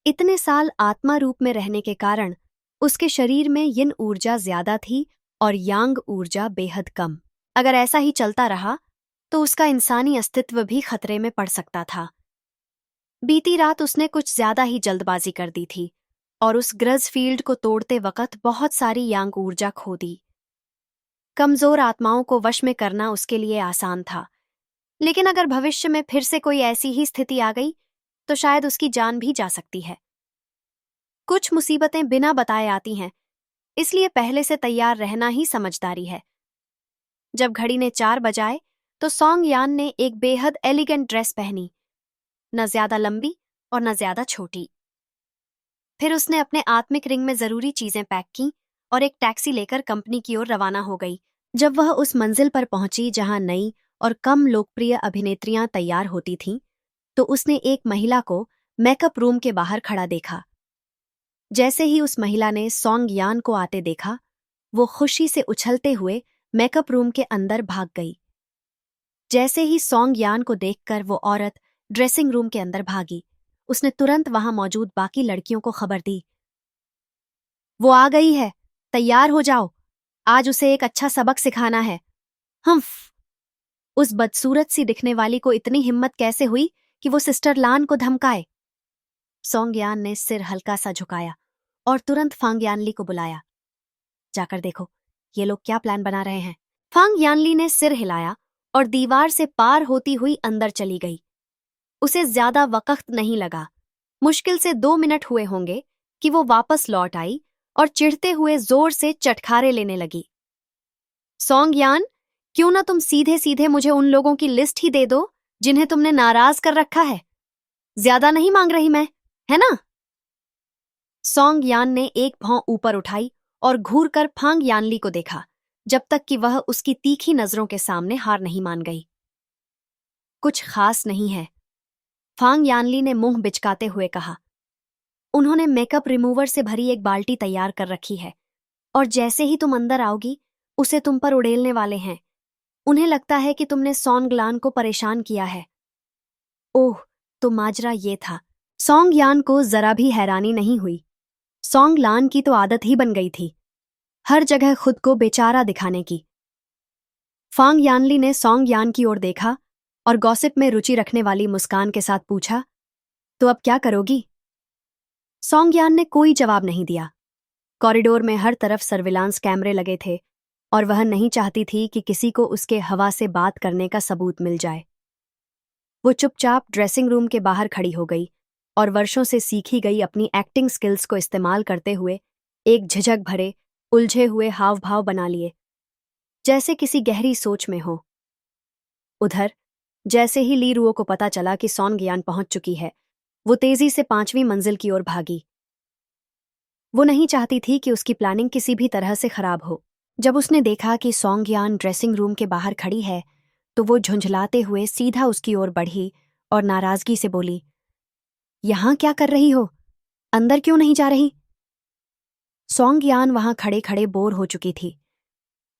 इतने साल आत्मा रूप में रहने के कारण उसके शरीर में यिन ऊर्जा ज्यादा थी और यांग ऊर्जा बेहद कम। अगर ऐसा ही चलता रहा तो उसका इंसानी अस्तित्व भी खतरे में पड़ सकता था। बीती रात उसने कुछ ज्यादा ही जल्दबाजी कर दी थी और उस ग्रज फील्ड को तोड़ते वक्त बहुत सारी यांग ऊर्जा खो दी। कमजोर आत्माओं को वश में करना उसके लिए आसान था, लेकिन अगर भविष्य में फिर से कोई ऐसी ही स्थिति आ गई तो शायद उसकी जान भी जा सकती है। कुछ मुसीबतें बिना बताए आती हैं, इसलिए पहले से तैयार रहना ही समझदारी है। जब घड़ी ने 4 बजाए तो सॉन्ग यान ने एक बेहद एलिगेंट ड्रेस पहनी, न ज्यादा लंबी और न ज्यादा छोटी। फिर उसने अपने आत्मिक रिंग में जरूरी चीजें पैक की और एक टैक्सी लेकर कंपनी की ओर रवाना हो गई। जब वह उस मंजिल पर पहुंची जहां नई और कम लोकप्रिय अभिनेत्रियां तैयार होती थीं, तो उसने एक महिला को मेकअप रूम के बाहर खड़ा देखा। जैसे ही उस महिला ने सॉन्ग यान को आते देखा, वो खुशी से उछलते हुए मेकअप रूम के अंदर भाग गई। जैसे ही सॉन्ग यान को देखकर वो औरत ड्रेसिंग रूम के अंदर भागी, उसने तुरंत वहां मौजूद बाकी लड़कियों को खबर दी। वो आ गई है, तैयार हो जाओ, आज उसे एक अच्छा सबक सिखाना है। हम्फ। उस बदसूरत सी दिखने वाली को इतनी हिम्मत कैसे हुई कि वो सिस्टर लान को धमकाए? सॉन्ग यान ने सिर हल्का सा झुकाया और तुरंत फांग यानली को बुलाया। जाकर देखो, ये लोग क्या प्लान बना रहे हैं। फांग यानली ने सिर हिलाया और दीवार से पार होती हुई अंदर चली गई। उसे ज्यादा वक्त नहीं लगा, मुश्किल से 2 मिनट हुए होंगे कि वो वापस लौट आई और चिढ़ते हुए जोर से चटखारे लेने लगी। सॉन्ग यान, क्यों ना तुम सीधे सीधे मुझे उन लोगों की लिस्ट ही दे दो जिन्हें तुमने नाराज कर रखा है। ज्यादा नहीं मांग रही मैं, है ना? सॉन्ग यान ने एक भौं ऊपर उठाई और घूर कर फांग यानली को देखा, जब तक कि वह उसकी तीखी नजरों के सामने हार नहीं मान गई। कुछ खास नहीं है, फांग यानली ने मुंह बिचकाते हुए कहा। उन्होंने मेकअप रिमूवर से भरी एक बाल्टी तैयार कर रखी है और जैसे ही तुम अंदर आओगी उसे तुम पर उड़ेलने वाले हैं। उन्हें लगता है कि तुमने सॉन्ग लान को परेशान किया है। ओह, तो माजरा ये था। सॉन्ग यान को जरा भी हैरानी नहीं हुई। सॉन्ग लान की तो आदत ही बन गई थी, हर जगह खुद को बेचारा दिखाने की। फांग यानली ने सॉन्ग यान की ओर देखा और गॉसिप में रुचि रखने वाली मुस्कान के साथ पूछा, तो अब क्या करोगी? सॉन्ग यान ने कोई जवाब नहीं दिया। कॉरिडोर में हर तरफ सर्विलांस कैमरे लगे थे और वह नहीं चाहती थी कि किसी को उसके हवा से बात करने का सबूत मिल जाए। वो चुपचाप ड्रेसिंग रूम के बाहर खड़ी हो गई और वर्षों से सीखी गई अपनी एक्टिंग स्किल्स को इस्तेमाल करते हुए एक झिझक भरे, उलझे हुए हाव भाव बना लिए, जैसे किसी गहरी सोच में हो। उधर जैसे ही ली रुओ को पता चला कि सॉन्ग यान पहुंच चुकी है, वो तेजी से 5वीं मंजिल की ओर भागी। वो नहीं चाहती थी कि उसकी प्लानिंग किसी भी तरह से खराब हो। जब उसने देखा कि सॉन्ग यान ड्रेसिंग रूम के बाहर खड़ी है, तो वो झुंझलाते हुए सीधा उसकी ओर बढ़ी और नाराजगी से बोली, यहां क्या कर रही हो? अंदर क्यों नहीं जा रही? सॉन्ग यान वहां खड़े खड़े बोर हो चुकी थी।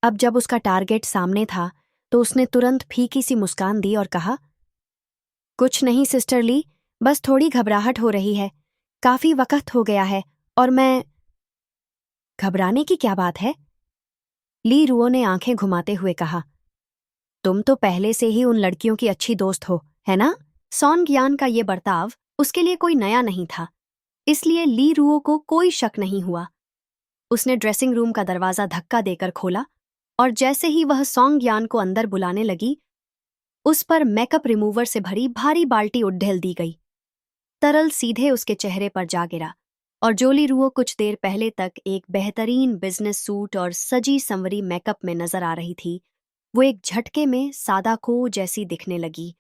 अब जब उसका टारगेट सामने था तो उसने तुरंत फीकी सी मुस्कान दी और कहा, कुछ नहीं सिस्टर ली, बस थोड़ी घबराहट हो रही है। काफी वक्त हो गया है और मैं। घबराने की क्या बात है? ली रुओ ने आंखें घुमाते हुए कहा, तुम तो पहले से ही उन लड़कियों की अच्छी दोस्त हो, है ना? सॉन्ग यान का ये बर्ताव उसके लिए कोई नया नहीं था, इसलिए ली रुओ को कोई शक नहीं हुआ। उसने ड्रेसिंग रूम का दरवाजा धक्का देकर खोला और जैसे ही वह सॉन्ग यान को अंदर बुलाने लगी, उस पर मेकअप रिमूवर से भरी भारी बाल्टी उड़ेल दी गई। तरल सीधे उसके चेहरे पर जा गिरा और जोली रुओ कुछ देर पहले तक एक बेहतरीन बिजनेस सूट और सजी संवरी मेकअप में नजर आ रही थी, वो एक झटके में सादा को जैसी दिखने लगी